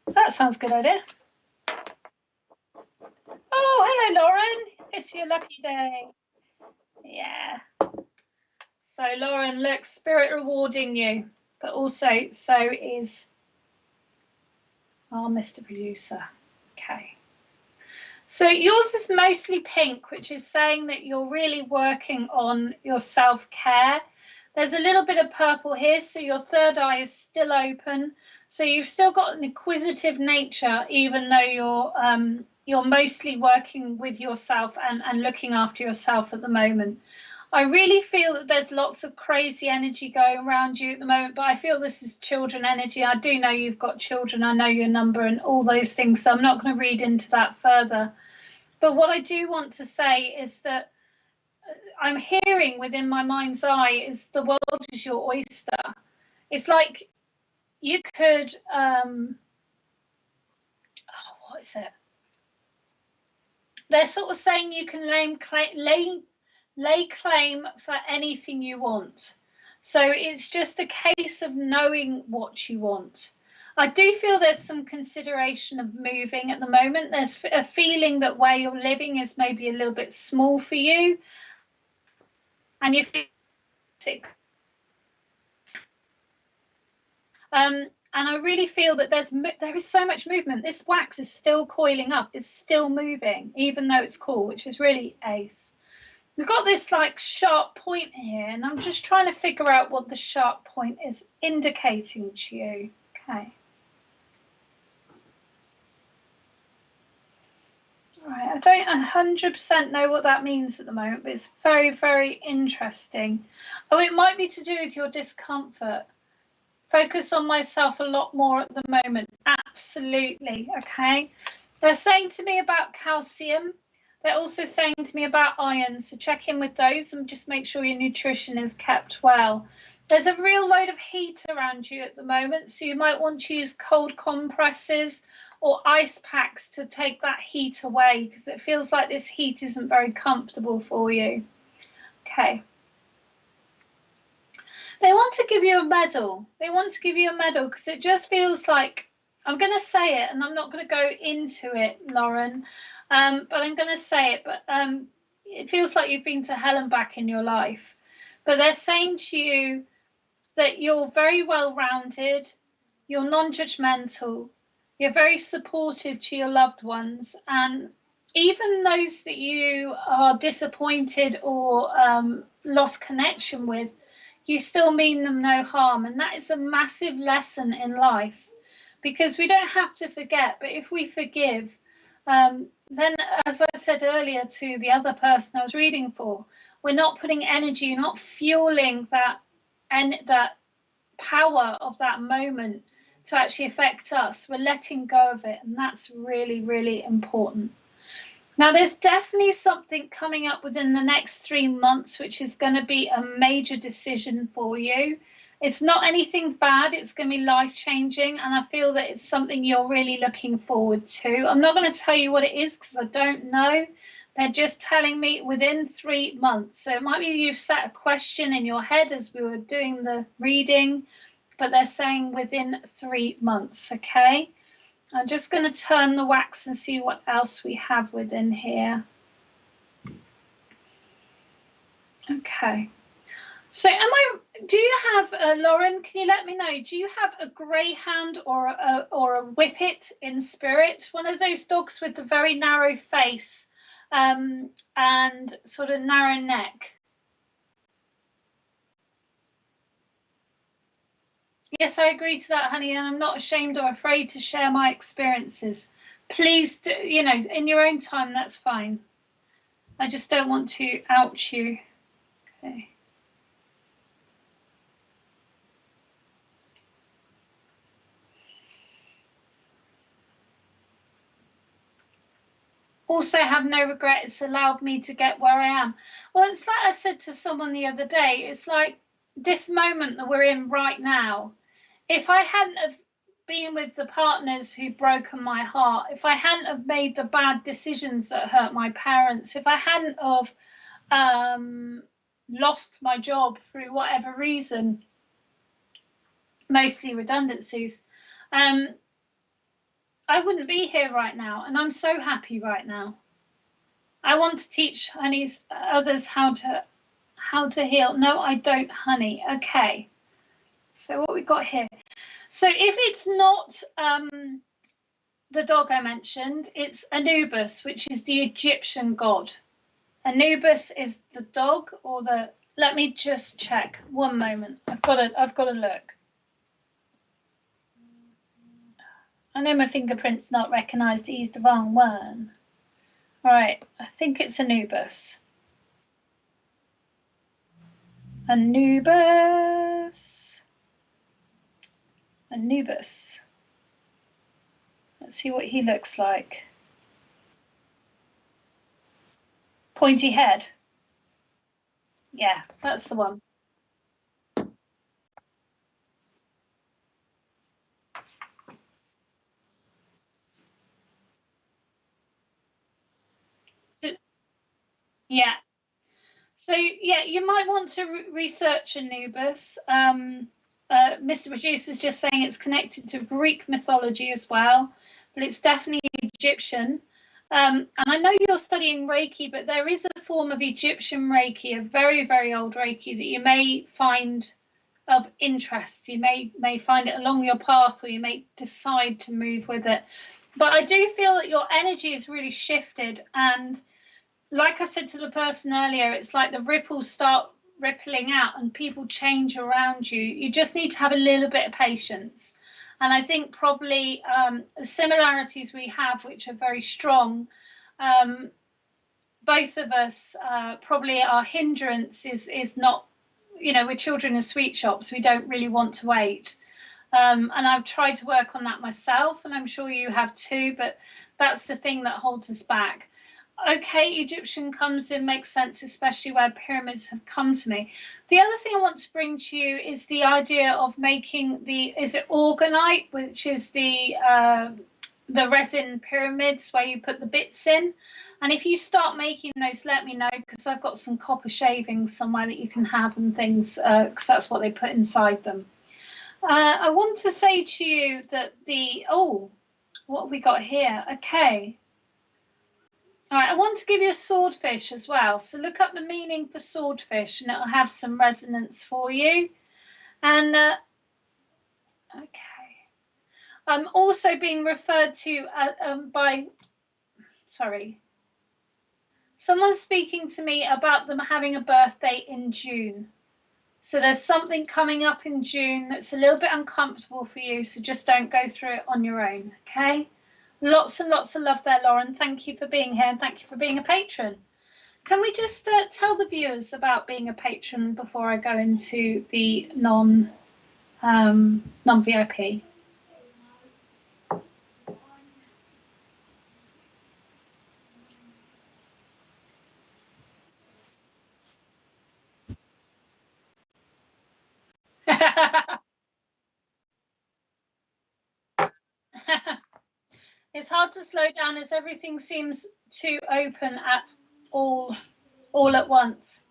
That sounds a good idea. Oh, hello, Lauren. It's your lucky day. Yeah. So, Lauren, look, spirit rewarding you, but also so is our Mr. Producer. Okay. So yours is mostly pink, which is saying that you're really working on your self-care. There's a little bit of purple here, so your third eye is still open. So you've still got an inquisitive nature, even though you're mostly working with yourself and looking after yourself at the moment. I really feel that there's lots of crazy energy going around you at the moment, but I feel this is children energy. I do know you've got children. I know your number and all those things, so I'm not going to read into that further. But what I do want to say is that I'm hearing within my mind's eye is the world is your oyster. It's like you could, what is it? They're sort of saying you can lay claim for anything you want. So it's just a case of knowing what you want. I do feel there's some consideration of moving at the moment. There's a feeling that where you're living is maybe a little bit small for you. And you feel sick. And I really feel that there is so much movement. This wax is still coiling up. It's still moving, even though it's cool, which is really ace. We've got this like sharp point here, and I'm just trying to figure out what the sharp point is indicating to you. Okay. All right, I don't 100% know what that means at the moment, but it's very, very interesting. Oh, it might be to do with your discomfort. Focus on myself a lot more at the moment. Absolutely. Okay. They're saying to me about calcium. They're also saying to me about iron. So check in with those and just make sure your nutrition is kept well. There's a real load of heat around you at the moment. So you might want to use cold compresses or ice packs to take that heat away, because it feels like this heat isn't very comfortable for you. Okay. They want to give you a medal. They want to give you a medal because it just feels like, I'm going to say it and I'm not going to go into it, Lauren, but I'm going to say it. But it feels like you've been to hell and back in your life. But they're saying to you that you're very well-rounded, you're non-judgmental, you're very supportive to your loved ones, and even those that you are disappointed or lost connection with, you still mean them no harm. And that is a massive lesson in life, because we don't have to forget, but if we forgive, then, as I said earlier to the other person I was reading for, we're not putting energy, not fueling that power of that moment to actually affect us. We're letting go of it, and that's really, really important. Now, there's definitely something coming up within the next 3 months, which is going to be a major decision for you. It's not anything bad. It's going to be life-changing, and I feel that it's something you're really looking forward to. I'm not going to tell you what it is because I don't know. They're just telling me within 3 months. So it might be you've set a question in your head as we were doing the reading, but they're saying within 3 months, okay? I'm just going to turn the wax and see what else we have within here. Okay. So do you have, Lauren, can you let me know, do you have a greyhound or a whippet in spirit? One of those dogs with the very narrow face and sort of narrow neck. Yes, I agree to that, honey, and I'm not ashamed or afraid to share my experiences. Please do, you know, in your own time, that's fine. I just don't want to out you. Okay. also have no regret. It's allowed me to get where I am. Well, it's like I said to someone the other day, it's like this moment that we're in right now. If I hadn't have been with the partners who'd broken my heart, if I hadn't have made the bad decisions that hurt my parents, if I hadn't have lost my job through whatever reason, mostly redundancies, I wouldn't be here right now, and I'm so happy right now. I want to teach honeys others how to heal. No, I don't, honey. Okay. So what we got here? So if it's not the dog I mentioned, it's Anubis, which is the Egyptian god. Anubis is the dog or the. Let me just check. One moment. I've got to look. I know my fingerprint's not recognised. To use the wrong one. All right. I think it's Anubis. Anubis. Anubis. Let's see what he looks like. Pointy head. Yeah, that's the one. Yeah. So yeah, you might want to research Anubis. Mr. Producer's just saying it's connected to Greek mythology as well, but it's definitely Egyptian. And I know you're studying Reiki, but there is a form of Egyptian Reiki, a very, very old Reiki that you may find of interest. You may find it along your path, or you may decide to move with it. But I do feel that your energy is really shifted, and like I said to the person earlier, it's like the ripples start rippling out and people change around you. You just need to have a little bit of patience. And I think probably the similarities we have, which are very strong, both of us, probably our hindrance is not, we're children of sweet shops. We don't really want to wait. And I've tried to work on that myself, and I'm sure you have too, but that's the thing that holds us back. Okay, Egyptian comes in, makes sense, especially where pyramids have come to me. The other thing I want to bring to you is the idea of making is it orgonite, which is the resin pyramids where you put the bits in. And if you start making those, let me know, because I've got some copper shavings somewhere that you can have and things, because that's what they put inside them. I want to say to you that what have we got here? Okay. All right, I want to give you a swordfish as well. So look up the meaning for swordfish and it'll have some resonance for you. And okay. I'm also being referred to someone's speaking to me about them having a birthday in June. So there's something coming up in June that's a little bit uncomfortable for you. So just don't go through it on your own, okay? Lots and lots of love there, Lauren. Thank you for being here, and thank you for being a patron. Can we just tell the viewers about being a patron before I go into the non-VIP? It's hard to slow down as everything seems too open at all at once.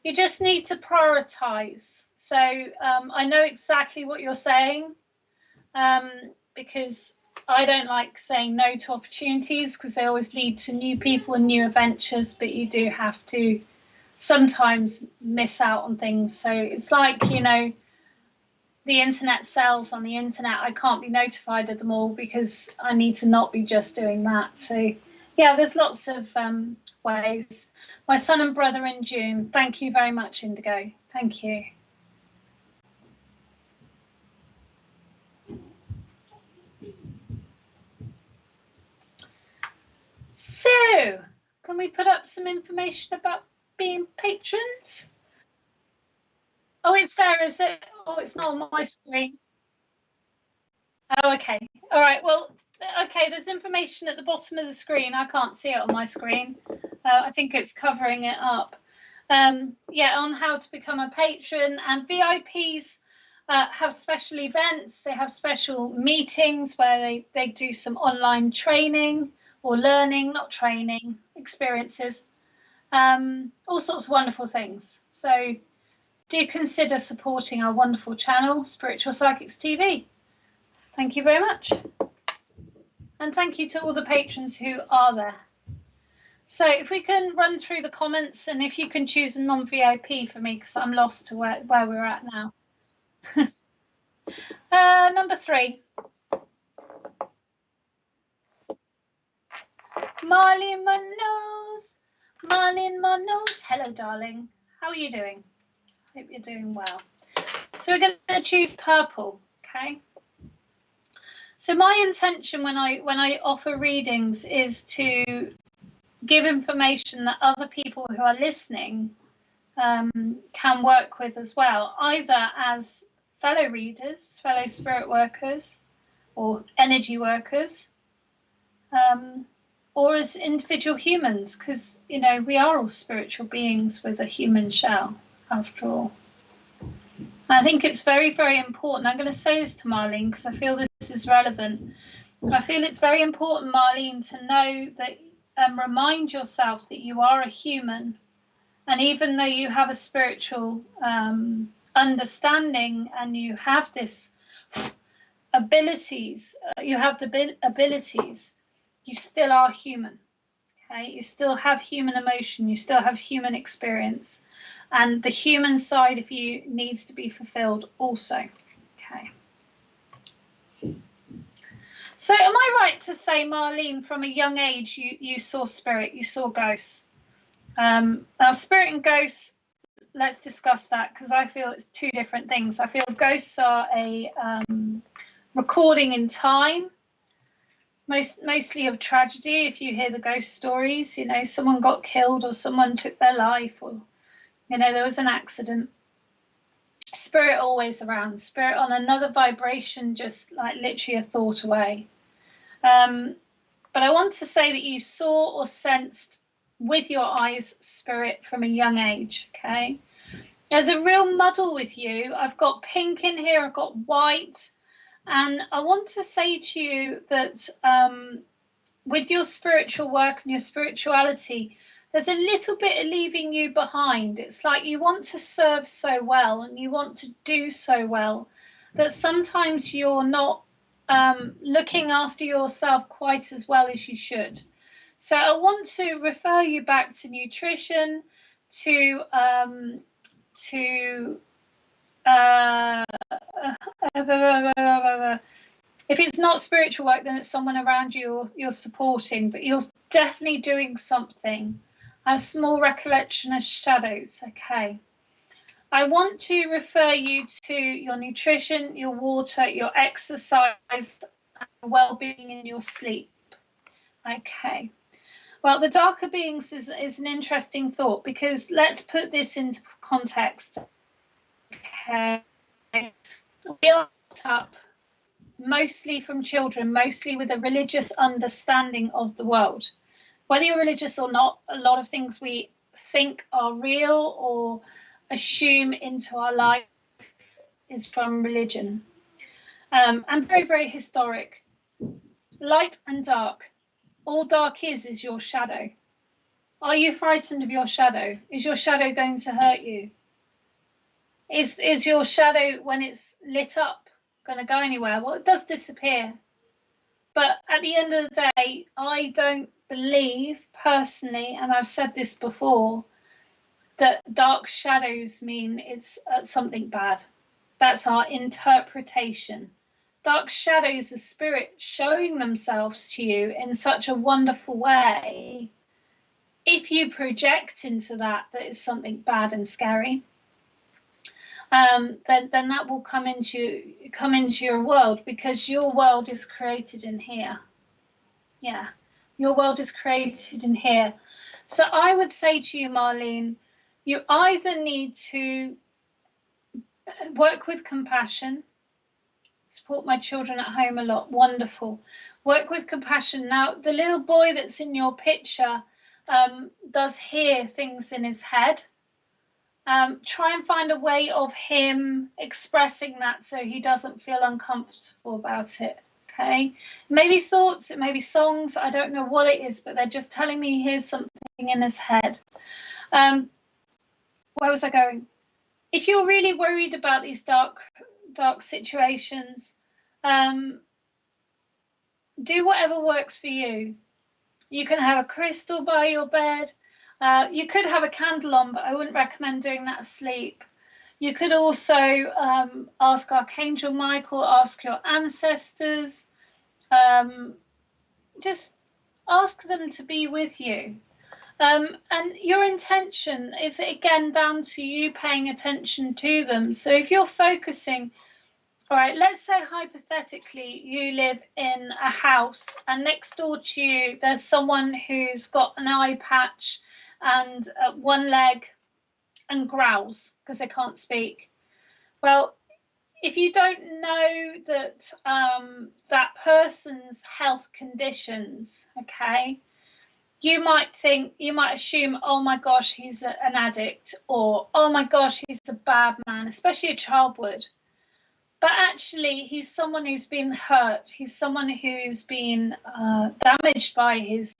You just need to prioritize. So I know exactly what you're saying, because I don't like saying no to opportunities because they always lead to new people and new adventures, but you do have to sometimes miss out on things. So it's like, the internet sells on the internet. I can't be notified of them all because I need to not be just doing that. So yeah, there's lots of ways. My son and brother in June. Thank you very much, Indigo. Thank you. So can we put up some information about being patrons? Oh, it's there, is it? Oh, it's not on my screen. Oh, okay. All right. Well, okay, there's information at the bottom of the screen. I can't see it on my screen. I think it's covering it up. Yeah, on how to become a patron, and VIPs have special events. They have special meetings where they do some online training or learning, not training, experiences, all sorts of wonderful things. So do consider supporting our wonderful channel, Spiritual Psychics TV. Thank you very much. And thank you to all the patrons who are there. So if we can run through the comments, and if you can choose a non-VIP for me, because I'm lost to where we're at now. Number 3. Marlene Munoz. Marlene Munoz. Hello, darling. How are you doing? Hope you're doing well. So we're going to choose purple, okay? So my intention when I offer readings is to give information that other people who are listening can work with as well, either as fellow readers, fellow spirit workers, or energy workers, or as individual humans, because, you know, we are all spiritual beings with a human shell, after all. I think it's very, very important. I'm going to say this to Marlene because I feel this is relevant. I feel it's very important, Marlene, to know that, remind yourself that you are a human. And even though you have a spiritual understanding and you have this abilities, you still are human. Okay, you still have human emotion, you still have human experience, and the human side of you needs to be fulfilled also. Okay. So am I right to say, Marlene, from a young age you saw spirit, you saw ghosts? Now, spirit and ghosts, let's discuss that, because I feel it's two different things. I feel ghosts are a recording in time, mostly of tragedy. If you hear the ghost stories, you know, someone got killed or someone took their life, or, you know, there was an accident. Spirit always around, spirit on another vibration, just like literally a thought away. But I want to say that you saw or sensed with your eyes spirit from a young age, okay? There's a real muddle with you. I've got pink in here, I've got white, and I want to say to you that with your spiritual work and your spirituality, there's a little bit of leaving you behind. It's like you want to serve so well and you want to do so well that sometimes you're not looking after yourself quite as well as you should. So I want to refer you back to nutrition, to if it's not spiritual work, then it's someone around you you're supporting, but you're definitely doing something. A small recollection of shadows, okay. I want to refer you to your nutrition, your water, your exercise, and well-being in your sleep, okay. Well, the darker beings is an interesting thought, because let's put this into context. Okay. We are brought up mostly from children, mostly with a religious understanding of the world. Whether you're religious or not, a lot of things we think are real or assume into our life is from religion. And very, very historic. Light and dark. All dark is your shadow. Are you frightened of your shadow? Is your shadow going to hurt you? Is your shadow, when it's lit up, going to go anywhere? Well, it does disappear. But at the end of the day, I don't believe personally, and I've said this before, that dark shadows mean it's something bad. That's our interpretation. Dark shadows are spirit showing themselves to you in such a wonderful way. If you project into that it's something bad and scary, then that will come into your world, because your world is created in here. Yeah, your world is created in here. So I would say to you, Marlene, you either need to work with compassion. Support my children at home a lot, wonderful. Work with compassion. Now, the little boy that's in your picture does hear things in his head. Try and find a way of him expressing that so he doesn't feel uncomfortable about it. Okay, maybe thoughts, it may be songs, I don't know what it is, but they're just telling me he hears something in his head. Where was I going? If you're really worried about these dark situations, do whatever works for you. You can have a crystal by your bed. You could have a candle on, but I wouldn't recommend doing that asleep. You could also ask Archangel Michael, ask your ancestors, just ask them to be with you. And your intention is, again, down to you paying attention to them. So if you're focusing, all right, let's say hypothetically you live in a house and next door to you there's someone who's got an eye patch and one leg and growls because they can't speak. Well, if you don't know that that person's health conditions, okay, you might assume, oh my gosh, he's an addict, or oh my gosh, he's a bad man, especially a child would. But actually, he's someone who's been hurt. He's someone who's been damaged by his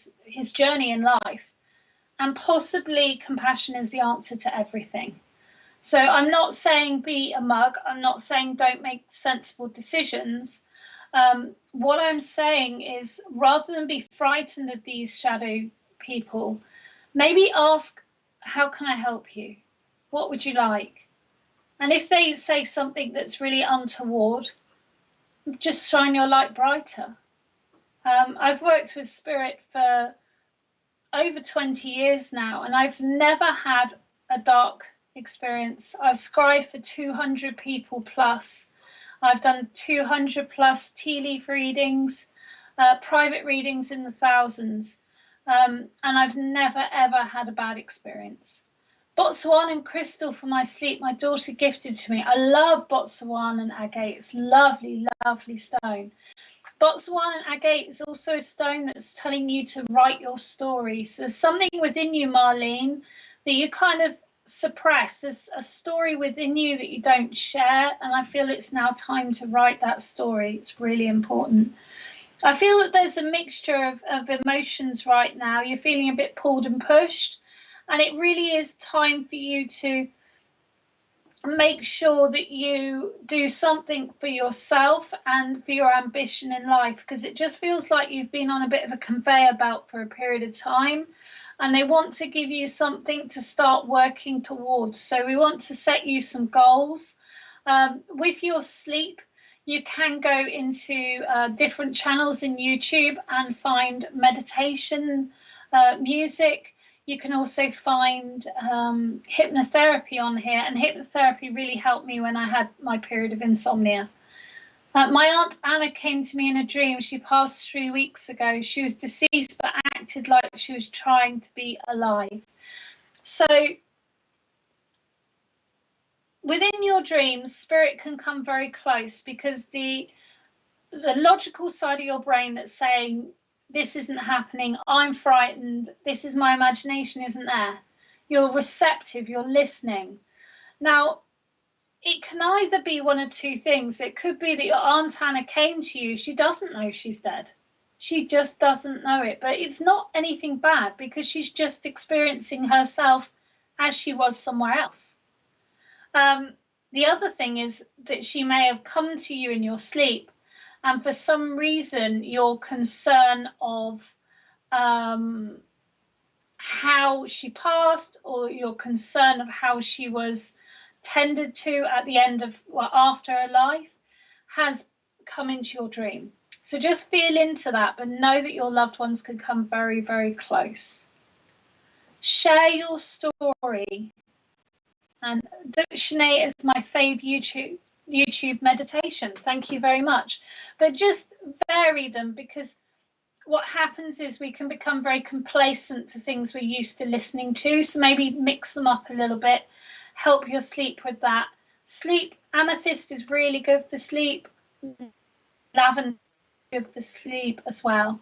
journey in life. And possibly compassion is the answer to everything. So I'm not saying be a mug. I'm not saying don't make sensible decisions. What I'm saying is, rather than be frightened of these shadow people, maybe ask, how can I help you? What would you like? And if they say something that's really untoward, just shine your light brighter. I've worked with spirit for over 20 years now, and I've never had a dark experience. I've scribed for 200 people plus. I've done 200 plus tea leaf readings, private readings in the thousands, and I've never ever had a bad experience. Botswana and crystal for my sleep, my daughter gifted to me. I love Botswana and agate. It's lovely, lovely stone. Botswana and agate is also a stone that's telling you to write your story. So there's something within you, Marlene, that you kind of suppress. There's a story within you that you don't share, and I feel it's now time to write that story. It's really important. I feel that there's a mixture of emotions right now. You're feeling a bit pulled and pushed, and it really is time for you to make sure that you do something for yourself and for your ambition in life, because it just feels like you've been on a bit of a conveyor belt for a period of time, and they want to give you something to start working towards. So we want to set you some goals. With your sleep, you can go into different channels in YouTube and find meditation music. You can also find hypnotherapy on here, and hypnotherapy really helped me when I had my period of insomnia. My Aunt Anna came to me in a dream. She passed 3 weeks ago. She was deceased but acted like she was trying to be alive. So within your dreams, spirit can come very close, because the logical side of your brain that's saying, this isn't happening, I'm frightened, this is my imagination, isn't there. You're receptive, you're listening. Now, it can either be one of two things. It could be that your Aunt Anna came to you, she doesn't know she's dead. She just doesn't know it, but it's not anything bad, because she's just experiencing herself as she was somewhere else. The other thing is that she may have come to you in your sleep, and for some reason your concern of how she passed, or your concern of how she was tended to at the end of, well, after her life, has come into your dream. So just feel into that, but know that your loved ones can come very, very close. Share your story. And Shanae is my fave YouTube meditation. Thank you very much. But just vary them, because what happens is we can become very complacent to things we're used to listening to. So maybe mix them up a little bit. Help your sleep with that. Sleep, amethyst is really good for sleep. Lavender of the sleep as well.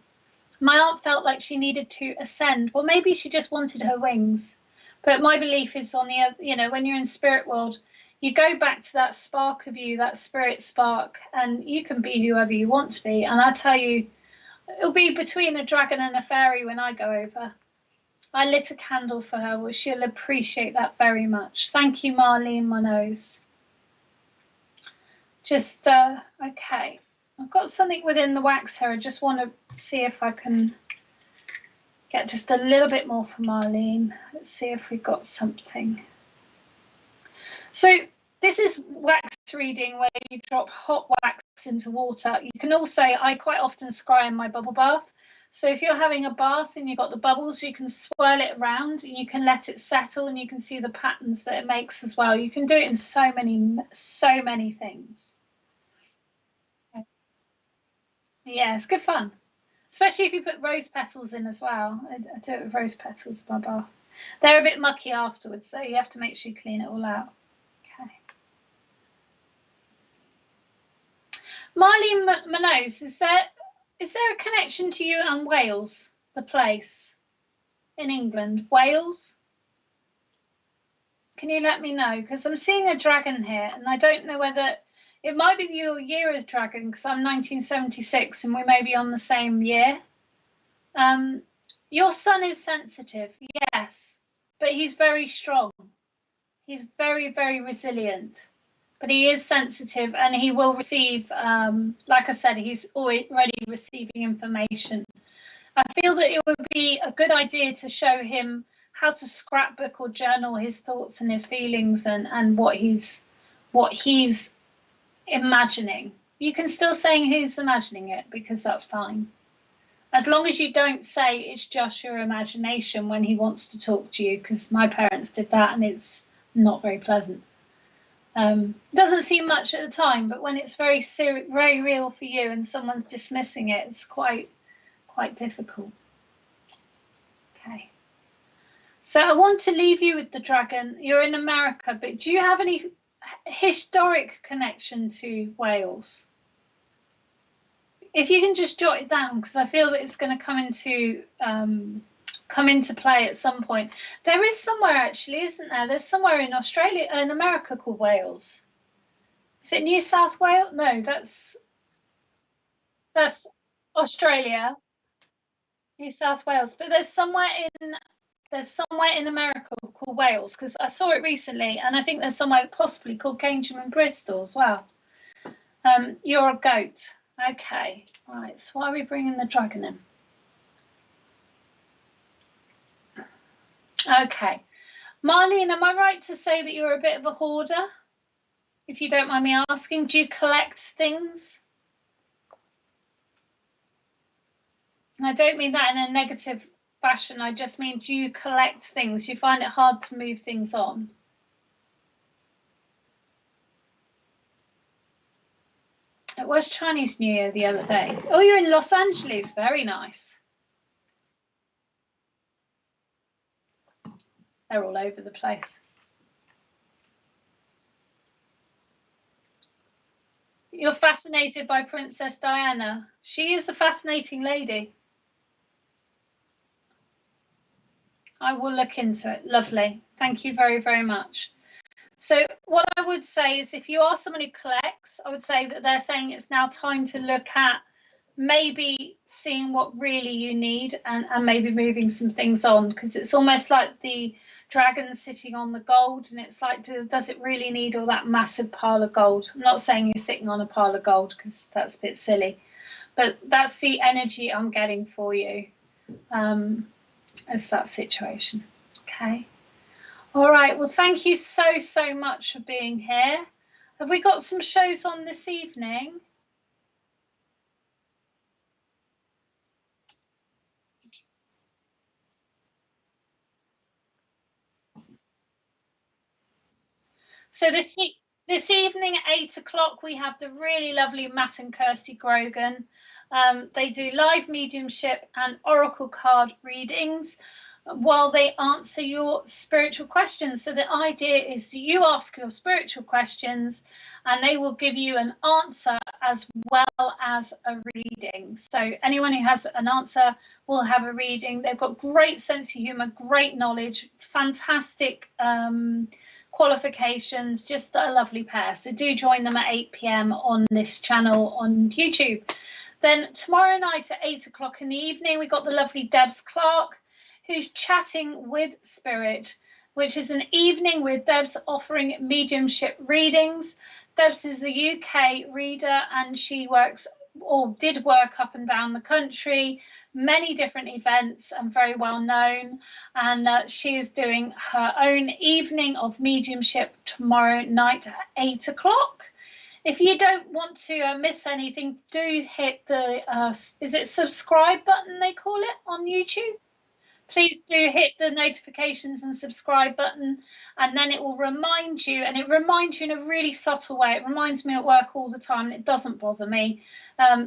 My aunt felt like she needed to ascend. Well, maybe she just wanted her wings. But my belief is on the other, you know, when you're in spirit world, you go back to that spark of you, that spirit spark, and you can be whoever you want to be. And I tell you, it'll be between a dragon and a fairy when I go over. I lit a candle for her, well, she'll appreciate that very much. Thank you, Marlene Manos. Just, okay. I've got something within the wax here. I just want to see if I can get just a little bit more for Marlene. Let's see if we've got something. So this is wax reading where you drop hot wax into water. You can also, I quite often scry in my bubble bath. So if you're having a bath and you've got the bubbles, you can swirl it around and you can let it settle and you can see the patterns that it makes as well. You can do it in so many things. Yeah, it's good fun, especially if you put rose petals in as well. I do it with rose petals in my bath. They're a bit mucky afterwards, so you have to make sure you clean it all out. Okay. Marlene Manos, is there a connection to you and Wales, the place in England? Wales? Can you let me know? Because I'm seeing a dragon here, and I don't know whether it might be your year of dragon, because I'm 1976 and we may be on the same year. Your son is sensitive, yes, but he's very strong. He's very, very resilient, but he is sensitive and he will receive, like I said, he's already receiving information. I feel that it would be a good idea to show him how to scrapbook or journal his thoughts and his feelings and what he's imagining. You can still say he's imagining it, because that's fine. As long as you don't say it's just your imagination when he wants to talk to you, because my parents did that and it's not very pleasant. Doesn't seem much at the time, but when it's very real for you and someone's dismissing it, it's quite difficult. Okay. So I want to leave you with the dragon. You're in America, but do you have any historic connection to Wales? If you can just jot it down, because I feel that it's going to come into play at some point. There is somewhere, actually, isn't there? There's somewhere in Australia, in America, called Wales. Is it New South Wales? No, that's Australia, New South Wales. But there's somewhere in America called Wales, because I saw it recently, and I think there's somewhere possibly called Cambridge and Bristol as well. You're a goat. Okay, right, so why are we bringing the dragon in? Okay, Marlene, am I right to say that you're a bit of a hoarder? If you don't mind me asking, do you collect things? And I don't mean that in a negative fashion, I just mean, do you collect things? You find it hard to move things on? It was Chinese New Year the other day. Oh, you're in Los Angeles. Very nice. They're all over the place. You're fascinated by Princess Diana. She is a fascinating lady. I will look into it. Lovely. Thank you very, very much. So what I would say is, if you are someone who collects, I would say that they're saying it's now time to look at maybe seeing what really you need and maybe moving some things on, because it's almost like the dragon sitting on the gold, and it's like, does it really need all that massive pile of gold? I'm not saying you're sitting on a pile of gold, because that's a bit silly, but that's the energy I'm getting for you. It's that situation. Okay. All right, well, thank you so much for being here. Have we got some shows on this evening? So this evening at 8 o'clock, we have the really lovely Matt and Kirsty Grogan. They do live mediumship and oracle card readings while they answer your spiritual questions. So the idea is you ask your spiritual questions and they will give you an answer as well as a reading. So anyone who has an answer will have a reading. They've got great sense of humour, great knowledge, fantastic qualifications, just a lovely pair. So do join them at 8 p.m. on this channel on YouTube. Then tomorrow night at 8 o'clock in the evening, we got the lovely Debs Clark, who's chatting with Spirit, which is an evening with Debs offering mediumship readings. Debs is a UK reader, and she works or did work up and down the country, many different events, and very well known. And she is doing her own evening of mediumship tomorrow night at 8 o'clock. If you don't want to miss anything, do hit the, is it subscribe button they call it on YouTube? Please do hit the notifications and subscribe button, and then it will remind you, and it reminds you in a really subtle way. It reminds me at work all the time, and it doesn't bother me.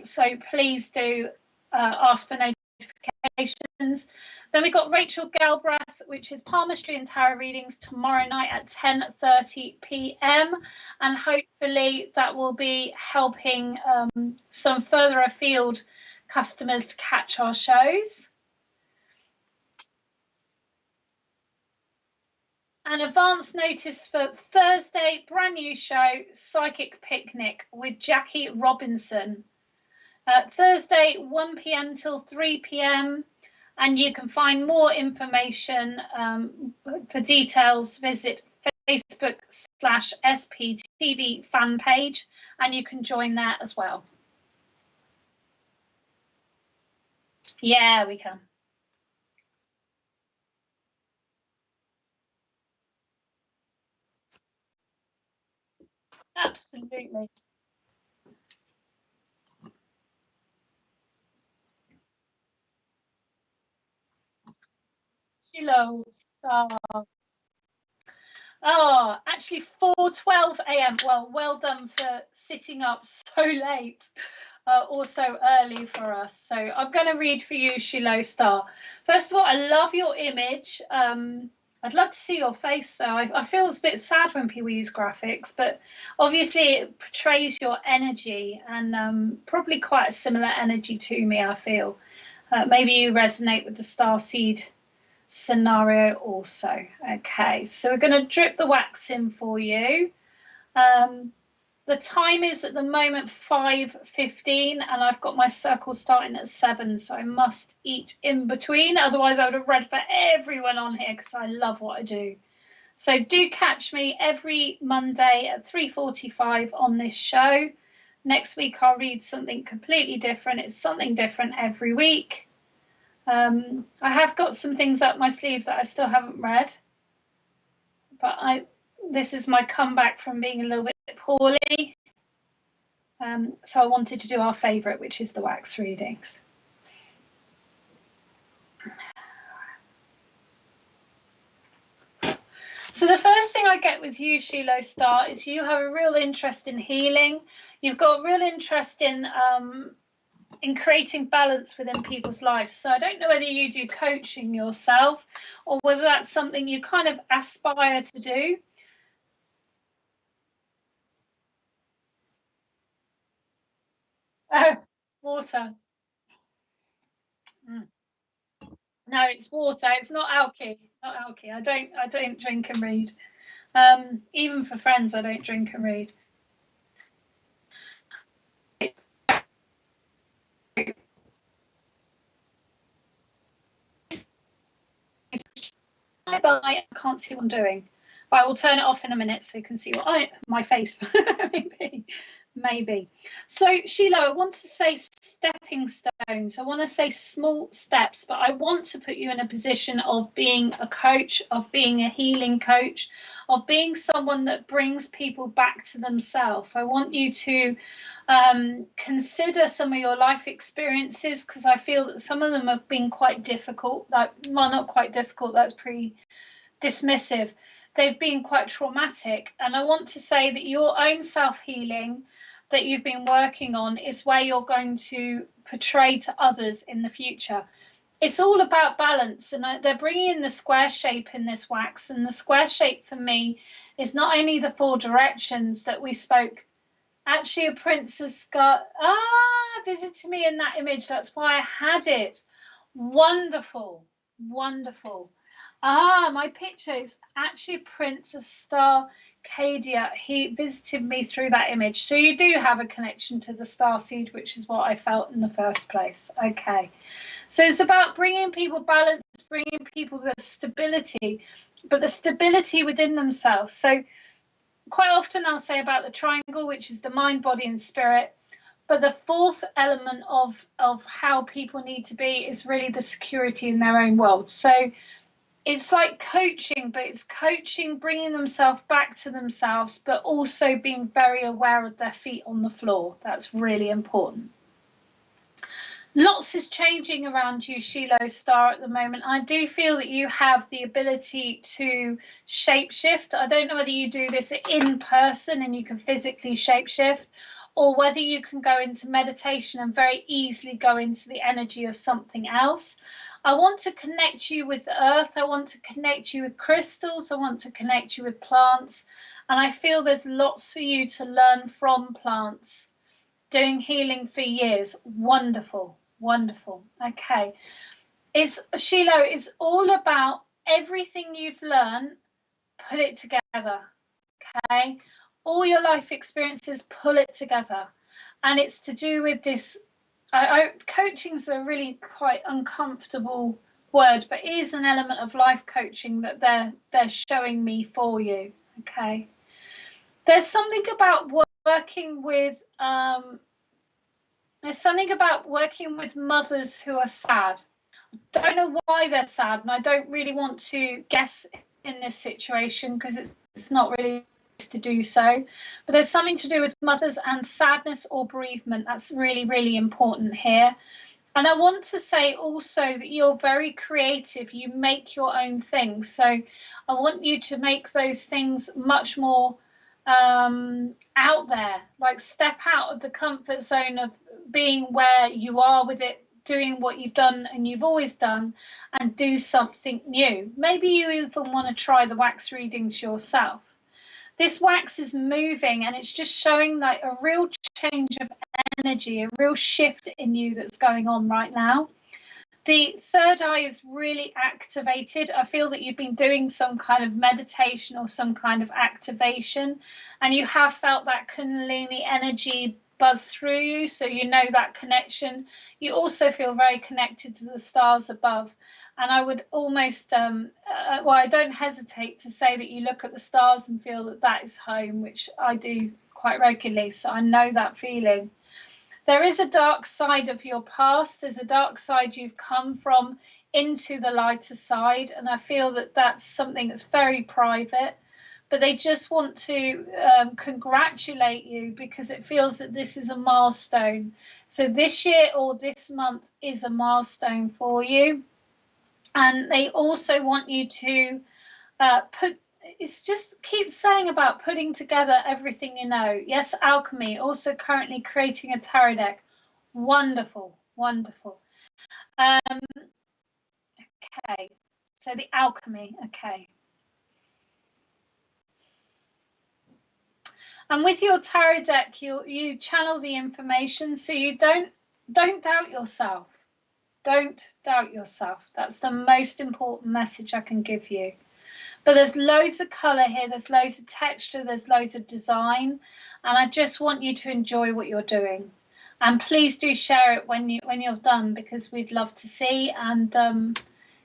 So please do ask for notifications. Then we got Rachel Galbraith, which is palmistry and tarot readings tomorrow night at 10:30 p.m. And hopefully that will be helping some further afield customers to catch our shows. An advance notice for Thursday, brand new show, Psychic Picnic with Jackie Robinson. Thursday, 1 p.m. till 3 p.m. And you can find more information for details. Visit Facebook/SPTV fan page, and you can join that as well. Yeah, we can. Absolutely. Hello, Star. Oh, actually 4:12 a.m. Well done for sitting up so late or so early for us. So I'm going to read for you, Shiloh Star. First of all, I love your image. I'd love to see your face, though. I feel it's a bit sad when people use graphics, but obviously it portrays your energy, and probably quite a similar energy to me, I feel. Maybe you resonate with the Starseed scenario also. Okay, so we're going to drip the wax in for you. The time is at the moment 5:15, and I've got my circle starting at 7, so I must eat in between. Otherwise, I would have read for everyone on here because I love what I do. So do catch me every Monday at 3:45 on this show. Next week, I'll read something completely different. It's something different every week. I have got some things up my sleeve that I still haven't read, but this is my comeback from being a little bit poorly. So I wanted to do our favourite, which is the wax readings. So the first thing I get with you, Shiloh Star, is you have a real interest in healing. You've got a real interest in creating balance within people's lives. So I don't know whether you do coaching yourself or whether that's something you kind of aspire to do. Oh, water. No, it's water. It's not alky. Not alky. I don't drink and read. Even for friends, I don't drink and read. I can't see what I'm doing, but I will turn it off in a minute so you can see what my face. maybe. So Sheila, I want to say stepping stones. I want to say small steps, but I want to put you in a position of being a coach, of being a healing coach, of being someone that brings people back to themselves. I want you to consider some of your life experiences, because I feel that some of them have been quite difficult. Like, well, not quite difficult, that's pretty dismissive. They've been quite traumatic. And I want to say that your own self-healing that you've been working on is where you're going to portray to others in the future. It's all about balance, and they're bringing in the square shape in this wax, and the square shape for me is not only the 4 directions that we spoke Actually, a princess scar visited me in that image. That's why I had it. Wonderful, wonderful. My picture is actually Prince of Starcadia. He visited me through that image. So you do have a connection to the starseed, which is what I felt in the first place. Okay. So it's about bringing people balance, bringing people the stability, but the stability within themselves. So quite often I'll say about the triangle, which is the mind, body, and spirit. But the fourth element of how people need to be is really the security in their own world. So it's like coaching, but it's coaching, bringing themselves back to themselves, but also being very aware of their feet on the floor. That's really important. Lots is changing around you, Shiloh Star, at the moment. I do feel that you have the ability to shapeshift. I don't know whether you do this in person and you can physically shapeshift, or whether you can go into meditation and very easily go into the energy of something else. I want to connect you with the earth. I want to connect you with crystals. I want to connect you with plants. And I feel there's lots for you to learn from plants. Doing healing for years. Wonderful, wonderful. Okay. Shiloh, it's all about everything you've learned, put it together. Okay. All your life experiences, pull it together. And it's to do with this. Coaching's a really quite uncomfortable word, but it is an element of life coaching that they're showing me for you. Okay. There's something about working with mothers who are sad. Don't know why they're sad, and I don't really want to guess in this situation because it's not really to do so, but there's something to do with mothers and sadness or bereavement. That's really, really important here. And I want to say also that you're very creative. You make your own things. So I want you to make those things much more out there, like step out of the comfort zone of being where you are with it, doing what you've done and you've always done, and do something new. Maybe you even want to try the wax readings yourself. This wax is moving and it's just showing like a real change of energy, a real shift in you that's going on right now. The third eye is really activated. I feel that you've been doing some kind of meditation or some kind of activation, and you have felt that Kundalini energy buzz through you, so you know that connection. You also feel very connected to the stars above. And I would almost, I don't hesitate to say that you look at the stars and feel that that is home, which I do quite regularly. So I know that feeling. There is a dark side of your past. There's a dark side you've come from into the lighter side. And I feel that that's something that's very private. But they just want to congratulate you because it feels that this is a milestone. So this year or this month is a milestone for you. And they also want you to it's just keep saying about putting together everything you know. Yes, alchemy, also currently creating a tarot deck. Wonderful, wonderful. Okay, so the alchemy, okay. And with your tarot deck, you channel the information, so you don't doubt yourself. Don't doubt yourself. That's the most important message I can give you. But there's loads of colour here, there's loads of texture, there's loads of design, and I just want you to enjoy what you're doing. And please do share it when you're done, because we'd love to see. And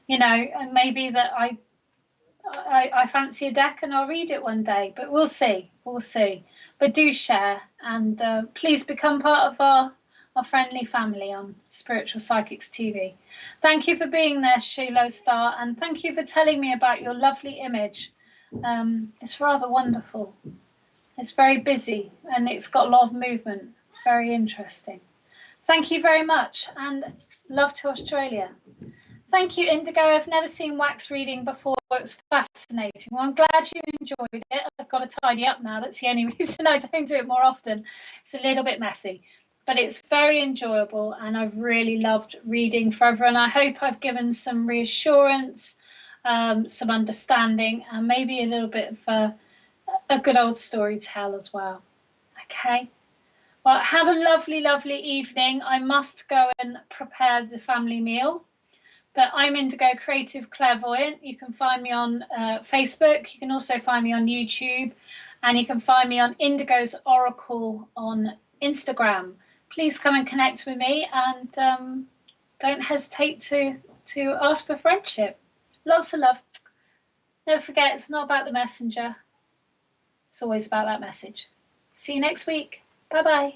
you know, and maybe that I fancy a deck and I'll read it one day, but we'll see. But do share, and please become part of our friendly family on Spiritual Psychics TV. Thank you for being there, Shiloh Star, and thank you for telling me about your lovely image. It's rather wonderful. It's very busy and it's got a lot of movement. Very interesting. Thank you very much, and love to Australia. Thank you, Indigo. I've never seen wax reading before. It was fascinating. Well, I'm glad you enjoyed it. I've got to tidy up now. That's the only reason I don't do it more often. It's a little bit messy, but it's very enjoyable, and I've really loved reading for everyone. I hope I've given some reassurance, some understanding, and maybe a little bit of a good old story tell as well. Okay. Well, have a lovely, lovely evening. I must go and prepare the family meal. But I'm Indigo Creative Clairvoyant. You can find me on Facebook. You can also find me on YouTube. And you can find me on Indigo's Oracle on Instagram. Please come and connect with me, and don't hesitate to ask for friendship. Lots of love. Don't forget, it's not about the messenger. It's always about that message. See you next week. Bye-bye.